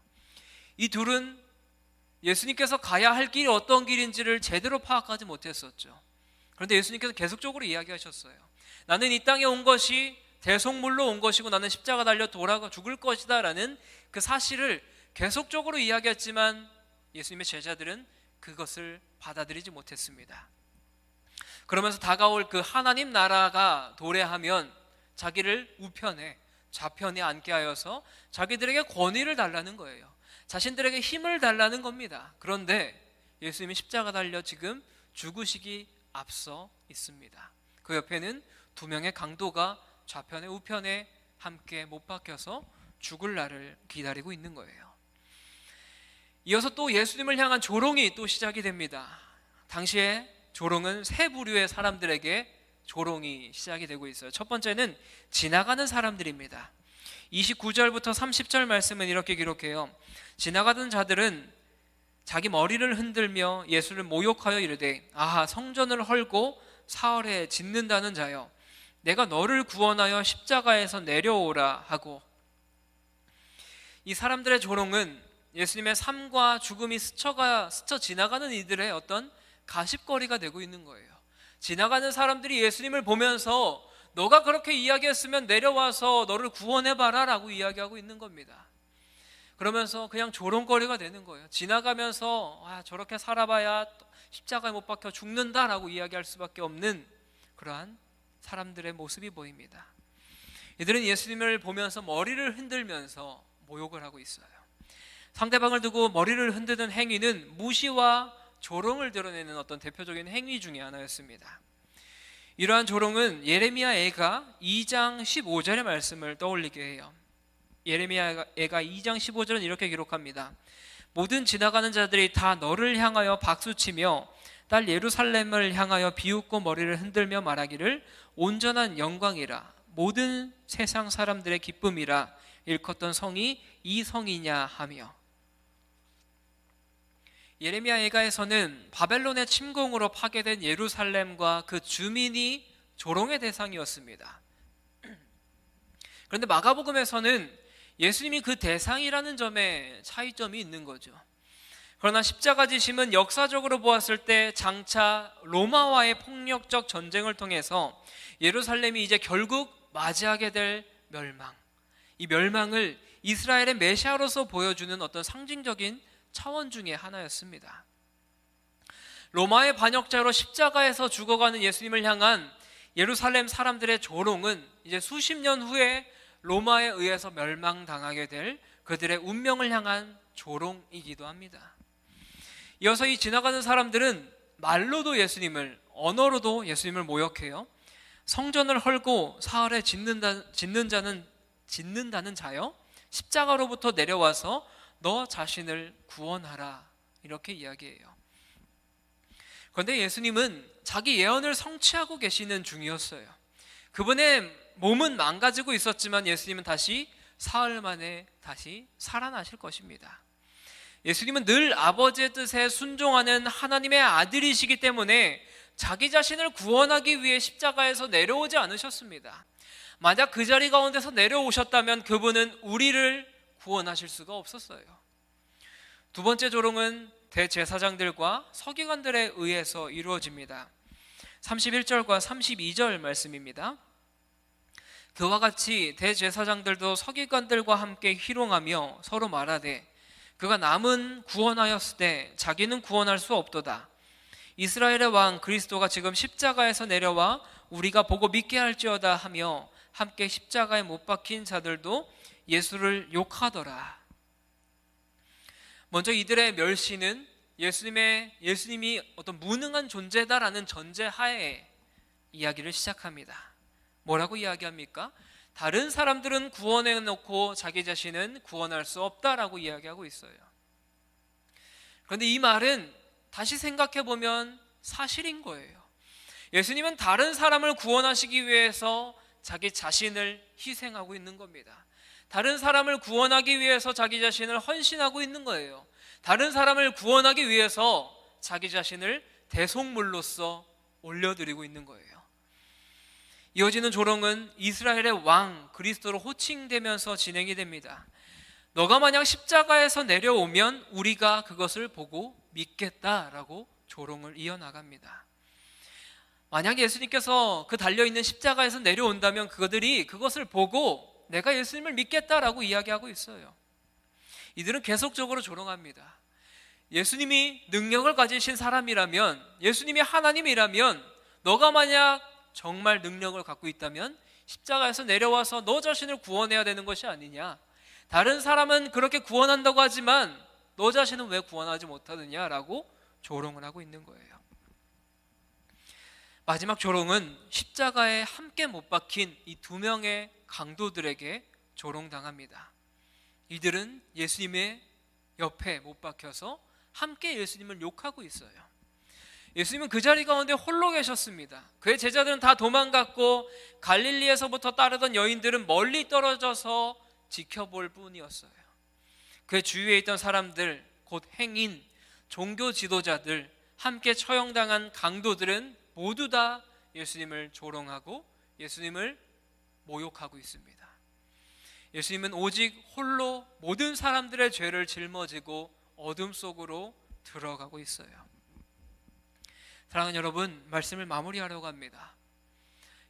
이 둘은 예수님께서 가야 할 길이 어떤 길인지를 제대로 파악하지 못했었죠. 그런데 예수님께서 계속적으로 이야기하셨어요. 나는 이 땅에 온 것이 대속물로 온 것이고 나는 십자가 달려 돌아가 죽을 것이다 라는 그 사실을 계속적으로 이야기했지만 예수님의 제자들은 그것을 받아들이지 못했습니다. 그러면서 다가올 그 하나님 나라가 도래하면 자기를 우편에 좌편에 앉게 하여서 자기들에게 권위를 달라는 거예요. 자신들에게 힘을 달라는 겁니다. 그런데 예수님이 십자가 달려 지금 죽으시기 앞서 있습니다. 그 옆에는 두 명의 강도가 좌편에 우편에 함께 못 박혀서 죽을 날을 기다리고 있는 거예요. 이어서 또 예수님을 향한 조롱이 또 시작이 됩니다. 당시에 조롱은 세 부류의 사람들에게 조롱이 시작이 되고 있어요. 첫 번째는 지나가는 사람들입니다. 29절부터 30절 말씀은 이렇게 기록해요. 지나가던 자들은 자기 머리를 흔들며 예수를 모욕하여 이르되, 아하, 성전을 헐고 사흘에 짓는다는 자여, 내가 너를 구원하여 십자가에서 내려오라 하고. 이 사람들의 조롱은 예수님의 삶과 죽음이 스쳐 지나가는 이들의 어떤 가십거리가 되고 있는 거예요. 지나가는 사람들이 예수님을 보면서 너가 그렇게 이야기했으면 내려와서 너를 구원해봐라 라고 이야기하고 있는 겁니다. 그러면서 그냥 조롱거리가 되는 거예요. 지나가면서 저렇게 살아봐야 십자가에 못 박혀 죽는다라고 이야기할 수밖에 없는 그러한 사람들의 모습이 보입니다. 이들은 예수님을 보면서 머리를 흔들면서 모욕을 하고 있어요. 상대방을 두고 머리를 흔드는 행위는 무시와 조롱을 드러내는 어떤 대표적인 행위 중에 하나였습니다. 이러한 조롱은 예레미야 애가 2장 15절의 말씀을 떠올리게 해요. 예레미야 애가 2장 15절은 이렇게 기록합니다. 모든 지나가는 자들이 다 너를 향하여 박수치며 딸 예루살렘을 향하여 비웃고 머리를 흔들며 말하기를 온전한 영광이라, 모든 세상 사람들의 기쁨이라, 일컫던 성이 이 성이냐 하며. 예레미야 애가에서는 바벨론의 침공으로 파괴된 예루살렘과 그 주민이 조롱의 대상이었습니다. 그런데 마가복음에서는 예수님이 그 대상이라는 점에 차이점이 있는 거죠. 그러나 십자가 지심은 역사적으로 보았을 때 장차 로마와의 폭력적 전쟁을 통해서 예루살렘이 이제 결국 맞이하게 될 멸망, 이 멸망을 이스라엘의 메시아로서 보여주는 어떤 상징적인 차원 중에 하나였습니다. 로마의 반역자로 십자가에서 죽어가는 예수님을 향한 예루살렘 사람들의 조롱은 이제 수십 년 후에 로마에 의해서 멸망당하게 될 그들의 운명을 향한 조롱이기도 합니다. 이어서 이 지나가는 사람들은 말로도 예수님을, 언어로도 예수님을 모욕해요. 성전을 헐고 사흘에 짓는다는 자여, 십자가로부터 내려와서 너 자신을 구원하라, 이렇게 이야기해요. 그런데 예수님은 자기 예언을 성취하고 계시는 중이었어요. 그분의 몸은 망가지고 있었지만 예수님은 다시 사흘 만에 다시 살아나실 것입니다. 예수님은 늘 아버지의 뜻에 순종하는 하나님의 아들이시기 때문에 자기 자신을 구원하기 위해 십자가에서 내려오지 않으셨습니다. 만약 그 자리 가운데서 내려오셨다면 그분은 우리를 구원하실 수가 없었어요. 두 번째 조롱은 대제사장들과 서기관들에 의해서 이루어집니다. 31절과 32절 말씀입니다. 그와 같이 대제사장들도 서기관들과 함께 희롱하며 서로 말하되, 그가 남은 구원하였을 때 자기는 구원할 수 없도다. 이스라엘의 왕 그리스도가 지금 십자가에서 내려와 우리가 보고 믿게 할지어다 하며 함께 십자가에 못 박힌 자들도 예수를 욕하더라. 먼저 이들의 멸시는 예수님이 어떤 무능한 존재다라는 전제하에 이야기를 시작합니다. 뭐라고 이야기합니까? 다른 사람들은 구원해 놓고 자기 자신은 구원할 수 없다라고 이야기하고 있어요. 그런데 이 말은 다시 생각해 보면 사실인 거예요. 예수님은 다른 사람을 구원하시기 위해서 자기 자신을 희생하고 있는 겁니다. 다른 사람을 구원하기 위해서 자기 자신을 헌신하고 있는 거예요. 다른 사람을 구원하기 위해서 자기 자신을 대속물로서 올려드리고 있는 거예요. 이어지는 조롱은 이스라엘의 왕 그리스도로 호칭되면서 진행이 됩니다. 너가 만약 십자가에서 내려오면 우리가 그것을 보고 믿겠다라고 조롱을 이어나갑니다. 만약 예수님께서 그 달려있는 십자가에서 내려온다면 그들이 그것을 보고 내가 예수님을 믿겠다라고 이야기하고 있어요. 이들은 계속적으로 조롱합니다. 예수님이 능력을 가지신 사람이라면, 예수님이 하나님이라면, 너가 만약 정말 능력을 갖고 있다면 십자가에서 내려와서 너 자신을 구원해야 되는 것이 아니냐. 다른 사람은 그렇게 구원한다고 하지만 너 자신은 왜 구원하지 못하느냐라고 조롱을 하고 있는 거예요. 마지막 조롱은 십자가에 함께 못 박힌 이 두 명의 강도들에게 조롱당합니다. 이들은 예수님의 옆에 못 박혀서 함께 예수님을 욕하고 있어요. 예수님은 그 자리 가운데 홀로 계셨습니다. 그의 제자들은 다 도망갔고 갈릴리에서부터 따르던 여인들은 멀리 떨어져서 지켜볼 뿐이었어요. 그의 주위에 있던 사람들, 곧 행인, 종교 지도자들, 함께 처형당한 강도들은 모두 다 예수님을 조롱하고 예수님을 모욕하고 있습니다. 예수님은 오직 홀로 모든 사람들의 죄를 짊어지고 어둠 속으로 들어가고 있어요. 사랑하는 여러분, 말씀을 마무리하려고 합니다.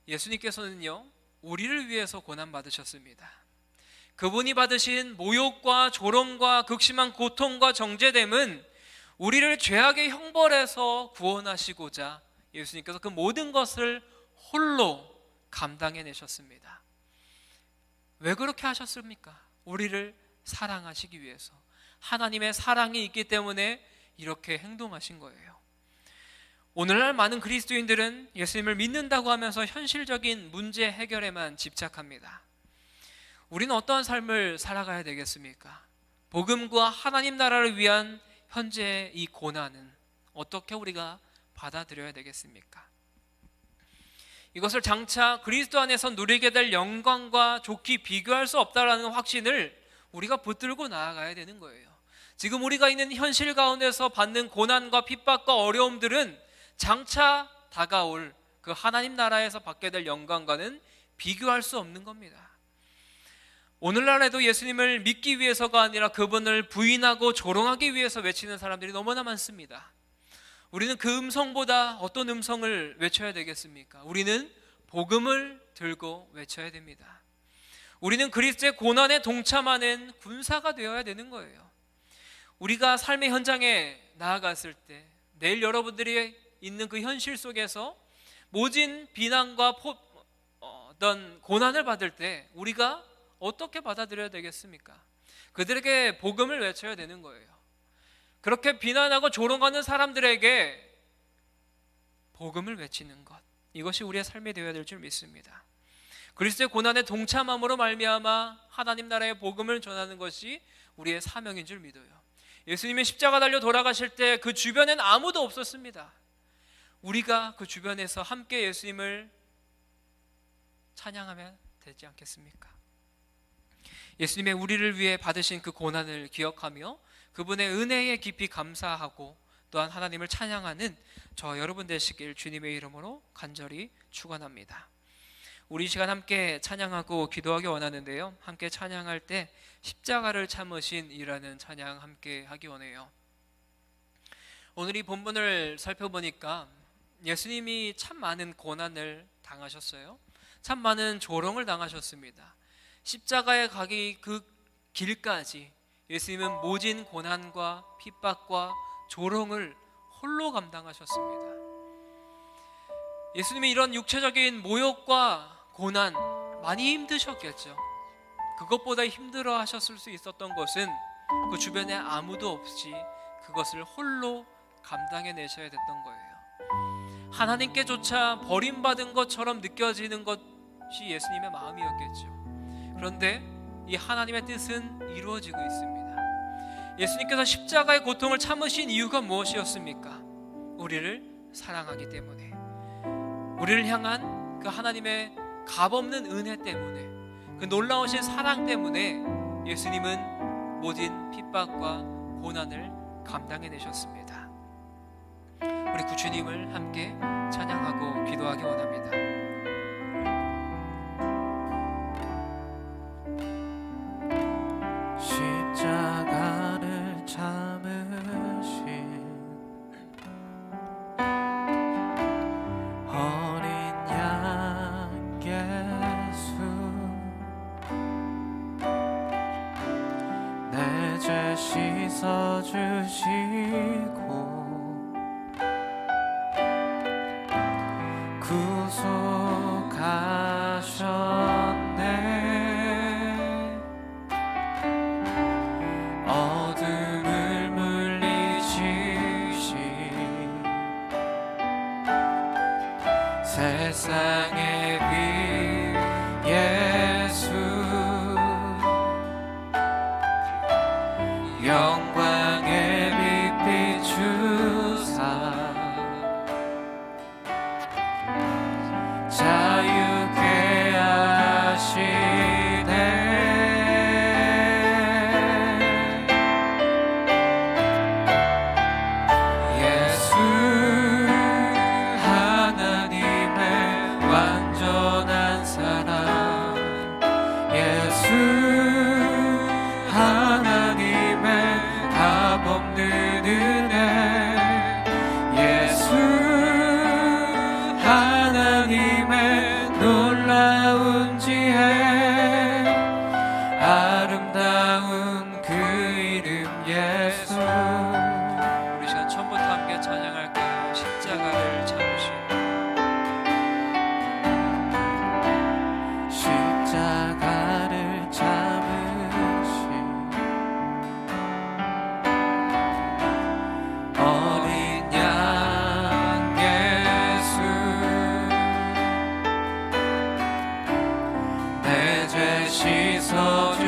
예수님께서는요, 우리를 위해서 고난받으셨습니다. 그분이 받으신 모욕과 조롱과 극심한 고통과 정죄됨은 우리를 죄악의 형벌에서 구원하시고자 예수님께서 그 모든 것을 홀로 감당해내셨습니다. 왜 그렇게 하셨습니까? 우리를 사랑하시기 위해서. 하나님의 사랑이 있기 때문에 이렇게 행동하신 거예요. 오늘날 많은 그리스도인들은 예수님을 믿는다고 하면서 현실적인 문제 해결에만 집착합니다. 우리는 어떠한 삶을 살아가야 되겠습니까? 복음과 하나님 나라를 위한 현재의 이 고난은 어떻게 우리가 받아들여야 되겠습니까? 이것을 장차 그리스도 안에서 누리게 될 영광과 좋게 비교할 수 없다라는 확신을 우리가 붙들고 나아가야 되는 거예요. 지금 우리가 있는 현실 가운데서 받는 고난과 핍박과 어려움들은 장차 다가올 그 하나님 나라에서 받게 될 영광과는 비교할 수 없는 겁니다. 오늘날에도 예수님을 믿기 위해서가 아니라 그분을 부인하고 조롱하기 위해서 외치는 사람들이 너무나 많습니다. 우리는 그 음성보다 어떤 음성을 외쳐야 되겠습니까? 우리는 복음을 들고 외쳐야 됩니다. 우리는 그리스도의 고난에 동참하는 군사가 되어야 되는 거예요. 우리가 삶의 현장에 나아갔을 때 내일 여러분들이 있는 그 현실 속에서 모진 비난과 어떤 고난을 받을 때 우리가 어떻게 받아들여야 되겠습니까? 그들에게 복음을 외쳐야 되는 거예요. 그렇게 비난하고 조롱하는 사람들에게 복음을 외치는 것, 이것이 우리의 삶이 되어야 될 줄 믿습니다. 그리스도의 고난에 동참함으로 말미암아 하나님 나라의 복음을 전하는 것이 우리의 사명인 줄 믿어요. 예수님이 십자가 달려 돌아가실 때 그 주변엔 아무도 없었습니다. 우리가 그 주변에서 함께 예수님을 찬양하면 되지 않겠습니까? 예수님의 우리를 위해 받으신 그 고난을 기억하며 그분의 은혜에 깊이 감사하고 또한 하나님을 찬양하는 저 여러분 되시길 주님의 이름으로 간절히 축원합니다. 우리 이 시간 함께 찬양하고 기도하기 원하는데요, 함께 찬양할 때 십자가를 참으신 이라는 찬양 함께 하기 원해요. 오늘 이 본문을 살펴보니까 예수님이 참 많은 고난을 당하셨어요. 참 많은 조롱을 당하셨습니다. 십자가에 가기 그 길까지 예수님은 모진 고난과 핍박과 조롱을 홀로 감당하셨습니다. 예수님이 이런 육체적인 모욕과 고난 많이 힘드셨겠죠. 그것보다 힘들어 하셨을 수 있었던 것은 그 주변에 아무도 없이 그것을 홀로 감당해 내셔야 됐던 거예요. 하나님께조차 버림받은 것처럼 느껴지는 것이 예수님의 마음이었겠죠. 그런데 이 하나님의 뜻은 이루어지고 있습니다. 예수님께서 십자가의 고통을 참으신 이유가 무엇이었습니까? 우리를 사랑하기 때문에, 우리를 향한 그 하나님의 값없는 은혜 때문에, 그 놀라우신 사랑 때문에 예수님은 모든 핍박과 고난을 감당해 내셨습니다. 우리 구 주님을 함께 찬양하고 기도하기 원합니다.
십자가를 참으신 어린 양 예수, 내 죄 씻어주시고 구속하셨네. 어둠을 물리치신 세상의 빛 예수, 영광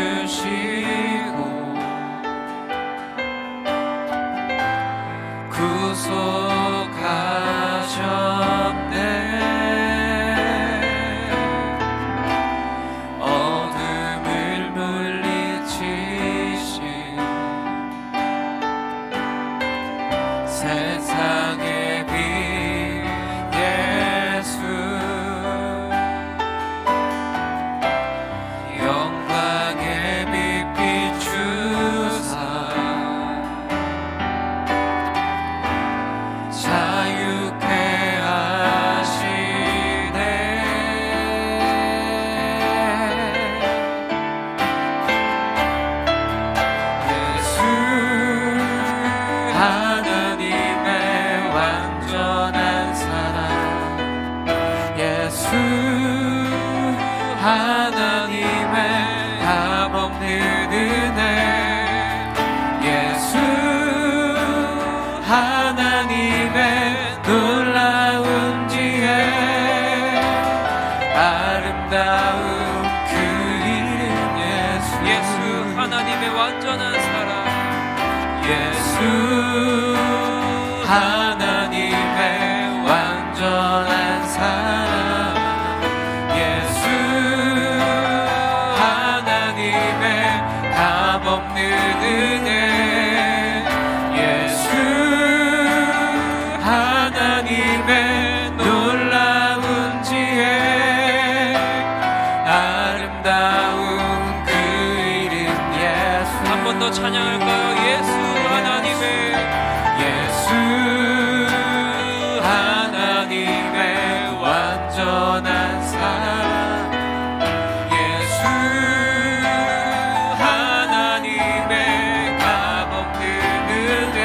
씻어주시고 구속하셨네. 어둠을 물리치신 세상의 빛 예수, 영광의 빛 비추사 자유케 하시네. 예수 하나님의 완전한 사랑, 예수 하나님의 값없는 은혜, 예수 하나님의 놀라운 지혜, 아름다운 그 이름 예수.
예수 하나님의 완전한 사랑,
예수 하나님의 완전한 사랑, 예수 하나님의 값없는 은혜, 예수 하나님의 놀라운 지혜, 아름다운 그 이름 예수.
한 번 더 찬양할까요? 예수 하나님의,
예수 하나님의 완전한 사랑, 예수 하나님의 값없는 은혜,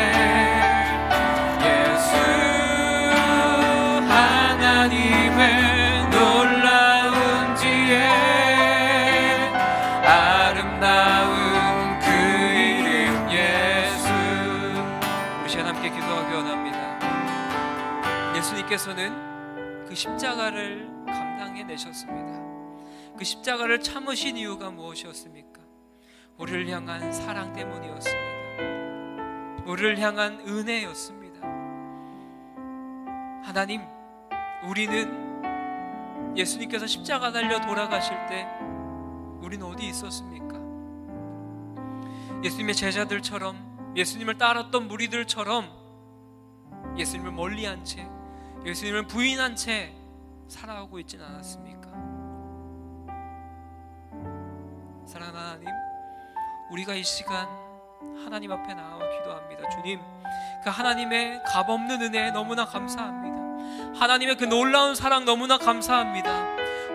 예수 하나님의 놀라운 지혜, 아름다운 그 이름 예수.
우리 시간 함께 기도하기 원합니다. 예수님께서는 그 십자가를 감당해 내셨습니다. 그 십자가를 참으신 이유가 무엇이었습니까? 우리를 향한 사랑 때문이었습니다. 우리를 향한 은혜였습니다. 하나님, 우리는 예수님께서 십자가 달려 돌아가실 때 우리는 어디 있었습니까? 예수님의 제자들처럼, 예수님을 따랐던 무리들처럼 예수님을 멀리한 채, 예수님을 부인한 채 살아가고 있진 않았습니까? 사랑하는 하나님, 우리가 이 시간 하나님 앞에 나와 기도합니다. 주님, 그 하나님의 값없는 은혜 너무나 감사합니다. 하나님의 그 놀라운 사랑 너무나 감사합니다.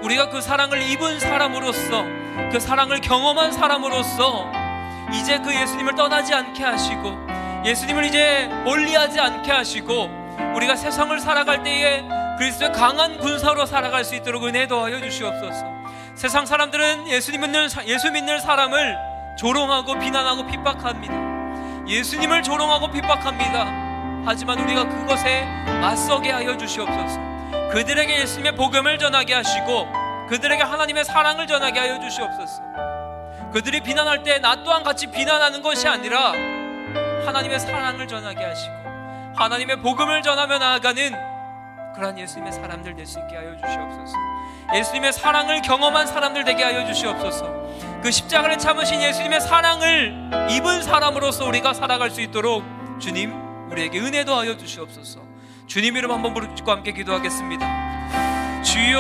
우리가 그 사랑을 입은 사람으로서, 그 사랑을 경험한 사람으로서 이제 그 예수님을 떠나지 않게 하시고, 예수님을 이제 멀리하지 않게 하시고, 우리가 세상을 살아갈 때에 그리스도의 강한 군사로 살아갈 수 있도록 은혜 더하여 주시옵소서. 세상 사람들은 예수 믿는 사람을 조롱하고 비난하고 핍박합니다. 예수님을 조롱하고 핍박합니다. 하지만 우리가 그것에 맞서게 하여 주시옵소서. 그들에게 예수님의 복음을 전하게 하시고, 그들에게 하나님의 사랑을 전하게 하여 주시옵소서. 그들이 비난할 때 나 또한 같이 비난하는 것이 아니라 하나님의 사랑을 전하게 하시고, 하나님의 복음을 전하며 나아가는 그러한 예수님의 사람들 될 수 있게 하여 주시옵소서. 예수님의 사랑을 경험한 사람들 되게 하여 주시옵소서. 그 십자가를 참으신 예수님의 사랑을 입은 사람으로서 우리가 살아갈 수 있도록 주님, 우리에게 은혜 더하여 주시옵소서. 주님 이름 한번 부르짖고 함께 기도하겠습니다. 주여,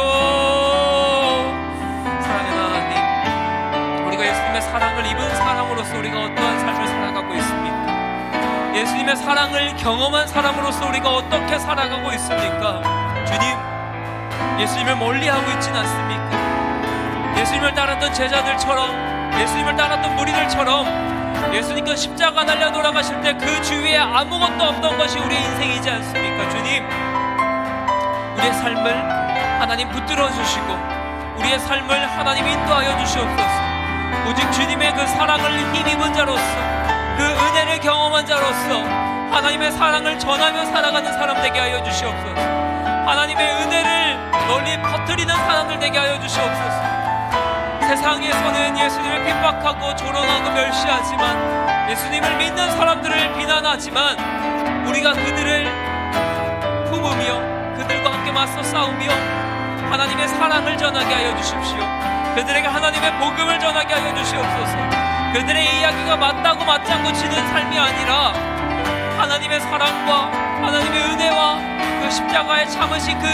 사랑하는 하나님, 우리가 예수님의 사랑을 입은 사람으로서 우리가 어떠한 삶을 살아가고 있습니까? 예수님의 사랑을 경험한 사람으로서 우리가 어떻게 살아가고 있습니까? 주님, 예수님을 멀리하고 있진 않습니까? 예수님을 따랐던 제자들처럼, 예수님을 따랐던 무리들처럼 예수님께서 십자가 달려 돌아가실 때 그 주위에 아무것도 없던 것이 우리의 인생이지 않습니까? 주님, 우리의 삶을 하나님 붙들어 주시고, 우리의 삶을 하나님 인도하여 주시옵소서. 오직 주님의 그 사랑을 힘입은 자로서, 그 은혜를 경험한 자로서 하나님의 사랑을 전하며 살아가는 사람 되게 하여 주시옵소서. 하나님의 은혜를 널리 퍼뜨리는 사람들 되게 하여 주시옵소서. 세상에서는 예수님을 핍박하고 조롱하고 멸시하지만, 예수님을 믿는 사람들을 비난하지만, 우리가 그들을 품으며 그들과 함께 맞서 싸우며 하나님의 사랑을 전하게 하여 주십시오. 그들에게 하나님의 복음을 전하게 하여 주시옵소서. 그들의 이야기가 맞다고 맞지 않고 지는 삶이 아니라 하나님의 사랑과 하나님의 은혜와 그 십자가에 참으신 그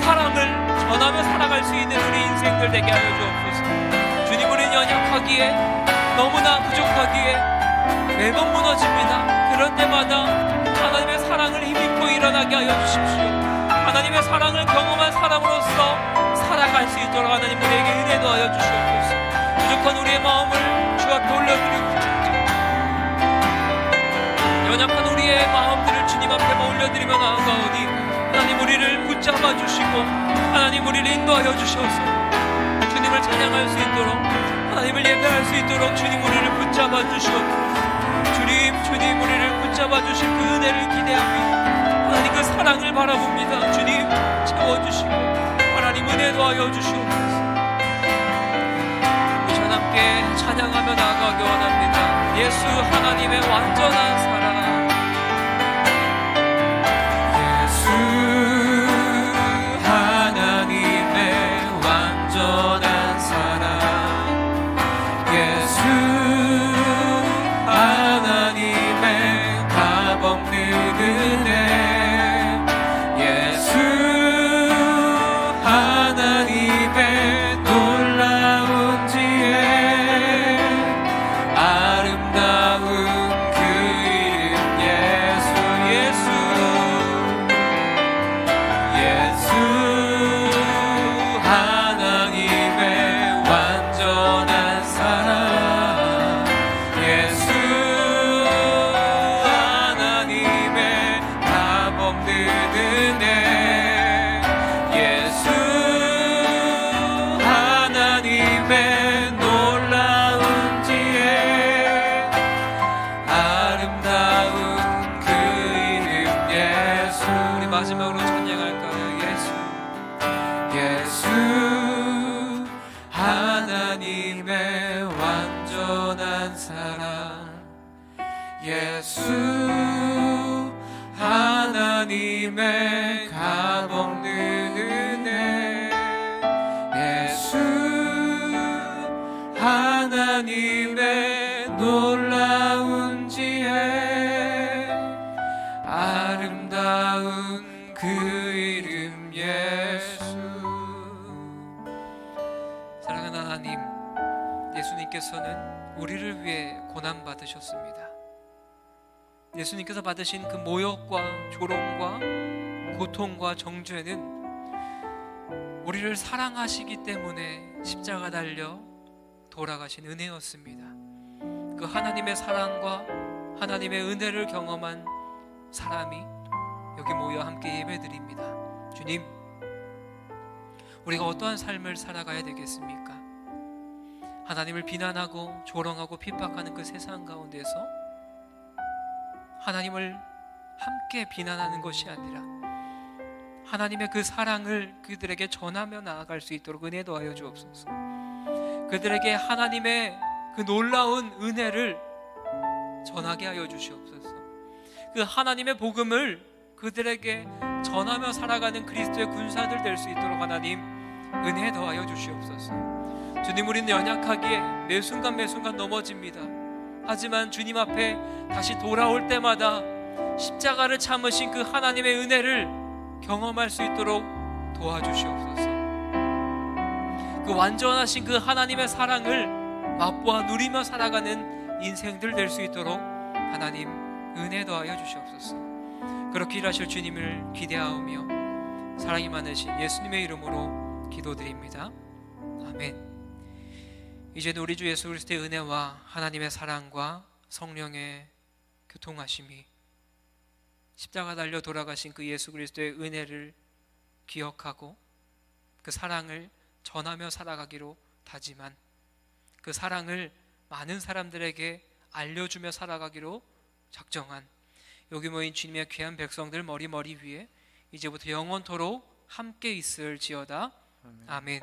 사랑을 전하며 살아갈 수 있는 우리 인생들 되게 하여 주옵소서. 주님, 우리는 연약하기에, 너무나 부족하기에 매번 무너집니다. 그런 때마다 하나님의 사랑을 힘입고 일어나게 하여 주십시오. 하나님의 사랑을 경험한 사람으로서 살아갈 수 있도록 하나님 우리에게 은혜도 하여 주시옵소서. 부족한 우리의 마음을 주 앞에 올려드리고, 연약한 우리의 마음들을 주님 앞에 올려드리며 나아가오니, 하나님 우리를 붙잡아 주시고 하나님 우리를 인도하여 주셔서 주님을 찬양할 수 있도록, 하나님을 예배할 수 있도록 주님 우리를 붙잡아 주시옵소서. 주님 우리를 붙잡아 주실 그 은혜를 기대합니다. 하나님 그 사랑을 바라봅니다. 주님 채워주시고 하나님 은혜도 하여 주시옵소서. 우리 전 함께 찬양하며 나아가기 원합니다. 예수 하나님의 완전한 사랑,
예수 하나님의 완전한 사랑, 예수 하나님의 값없는 은혜, 예수 하나님의 놀라운 지혜, 아름다운 그 이름 예수, 예수 하나님의 완전한 사랑, 예수 하나님의 값없는 은혜, 예수 하나님의 놀라운 지혜, 아름다운 그 이름 예수.
우리 마지막으로 찬양할까요?
예수 하나님의 완전한 사랑, 예수 하나님의 값없는 은혜, 예수 하나님의 놀라운 지혜, 아름다운 그 이름 예수.
사랑하는 하나님, 예수님께서는 우리를 위해 고난 받으셨습니다. 예수님께서 받으신 그 모욕과 조롱과 고통과 정죄는 우리를 사랑하시기 때문에 십자가 달려 돌아가신 은혜였습니다. 그 하나님의 사랑과 하나님의 은혜를 경험한 사람이 여기 모여 함께 예배드립니다. 주님, 우리가 어떠한 삶을 살아가야 되겠습니까? 하나님을 비난하고 조롱하고 핍박하는 그 세상 가운데서 하나님을 함께 비난하는 것이 아니라 하나님의 그 사랑을 그들에게 전하며 나아갈 수 있도록 은혜도 하여 주옵소서. 그들에게 하나님의 그 놀라운 은혜를 전하게 하여 주시옵소서. 그 하나님의 복음을 그들에게 전하며 살아가는 그리스도의 군사들 될 수 있도록 하나님 은혜 더하여 주시옵소서. 주님, 우리는 연약하기에 매 순간 넘어집니다. 하지만 주님 앞에 다시 돌아올 때마다 십자가를 참으신 그 하나님의 은혜를 경험할 수 있도록 도와주시옵소서. 그 완전하신 그 하나님의 사랑을 맛보아 누리며 살아가는 인생들 될 수 있도록 하나님 은혜 더하여 주시옵소서. 그렇게 일하실 주님을 기대하오며 사랑이 많으신 예수님의 이름으로 기도드립니다. 아멘. 이제는 우리 주 예수 그리스도의 은혜와 하나님의 사랑과 성령의 교통하심이 십자가 달려 돌아가신 그 예수 그리스도의 은혜를 기억하고 그 사랑을 전하며 살아가기로 다짐한, 그 사랑을 많은 사람들에게 알려주며 살아가기로 작정한 여기 모인 주님의 귀한 백성들 머리 위에 이제부터 영원토록 함께 있을지어다. 아멘.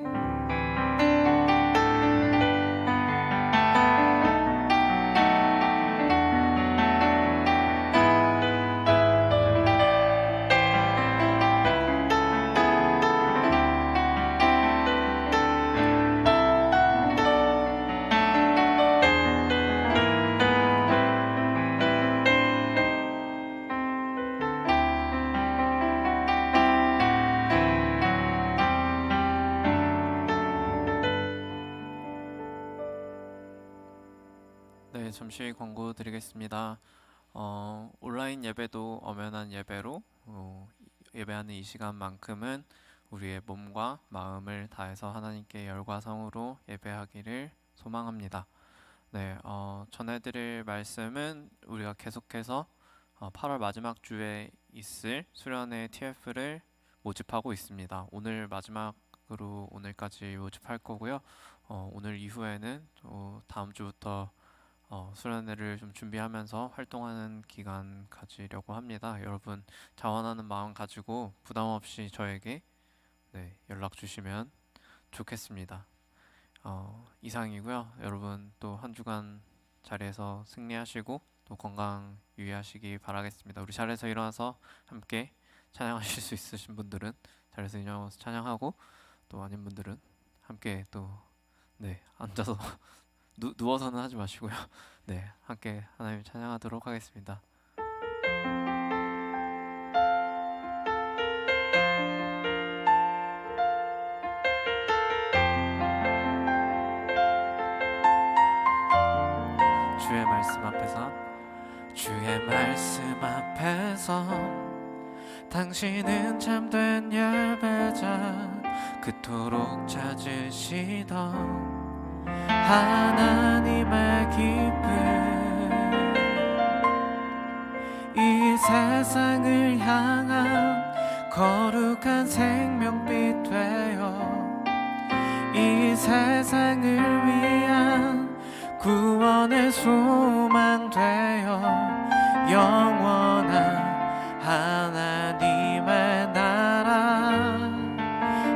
잠시 광고 드리겠습니다. 온라인 예배도 엄연한 예배로 예배하는 이 시간만큼은 우리의 몸과 마음을 다해서 하나님께 열과 성으로 예배하기를 소망합니다. 네, 전해드릴 말씀은 우리가 계속해서 8월 마지막 주에 있을 수련회 TF를 모집하고 있습니다. 오늘 마지막으로 오늘까지 모집할 거고요. 오늘 이후에는 또 다음 주부터 수련회를 좀 준비하면서 활동하는 기간 가지려고 합니다. 여러분 자원하는 마음 가지고 부담 없이 저에게 연락 주시면 좋겠습니다. 이상이고요. 여러분 또 한 주간 자리에서 승리하시고 또 건강 유의하시기 바라겠습니다. 우리 자리에서 일어나서 함께 찬양하실 수 있으신 분들은 자리에서 일어나서 찬양하고, 또 아닌 분들은 함께 또 앉아서 누워서는 하지 마시고요. 함께 하나님 찬양하도록 하겠습니다. 주의 말씀 앞에서 당신은 참된 예배자, 그토록 찾으시던 하나님의 기쁨, 이 세상을 향한 거룩한 생명빛 되어 이 세상을 위한 구원의 소망 되어 영원한 하나님의 나라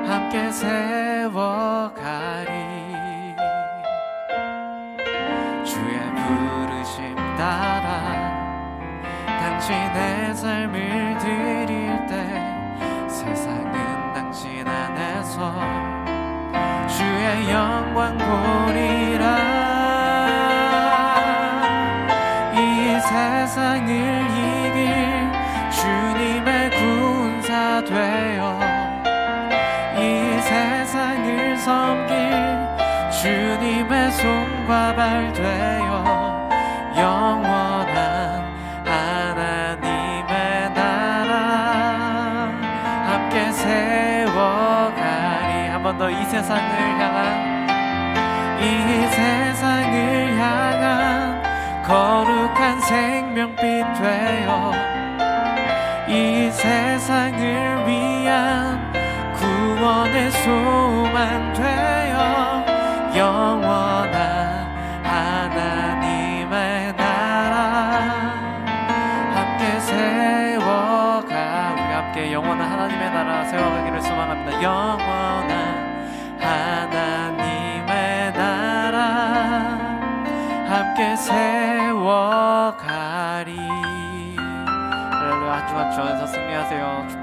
함께 세워가리. 주의 부르심 따라 당신의 삶을 드릴 때 세상은 당신 안에서 주의 영광 보리라. 세상을 이길 주님의 군사 되어 이 세상을 섬길 주님의 손과 발 되어 영원한 하나님의 나라 함께 세워가리. 한 번 더 이 세상을 향한 거룩한 생명빛 되어 이 세상을 위한 구원의 소망 되어 영원한 하나님의 나라 함께 세워가. 우리 함께 영원한 하나님의 나라 세워가기를 소망합니다. 영원한 하나님의 나라 함께 세워가리. 할렐루야. 한 주간 주 안에서 승리하세요.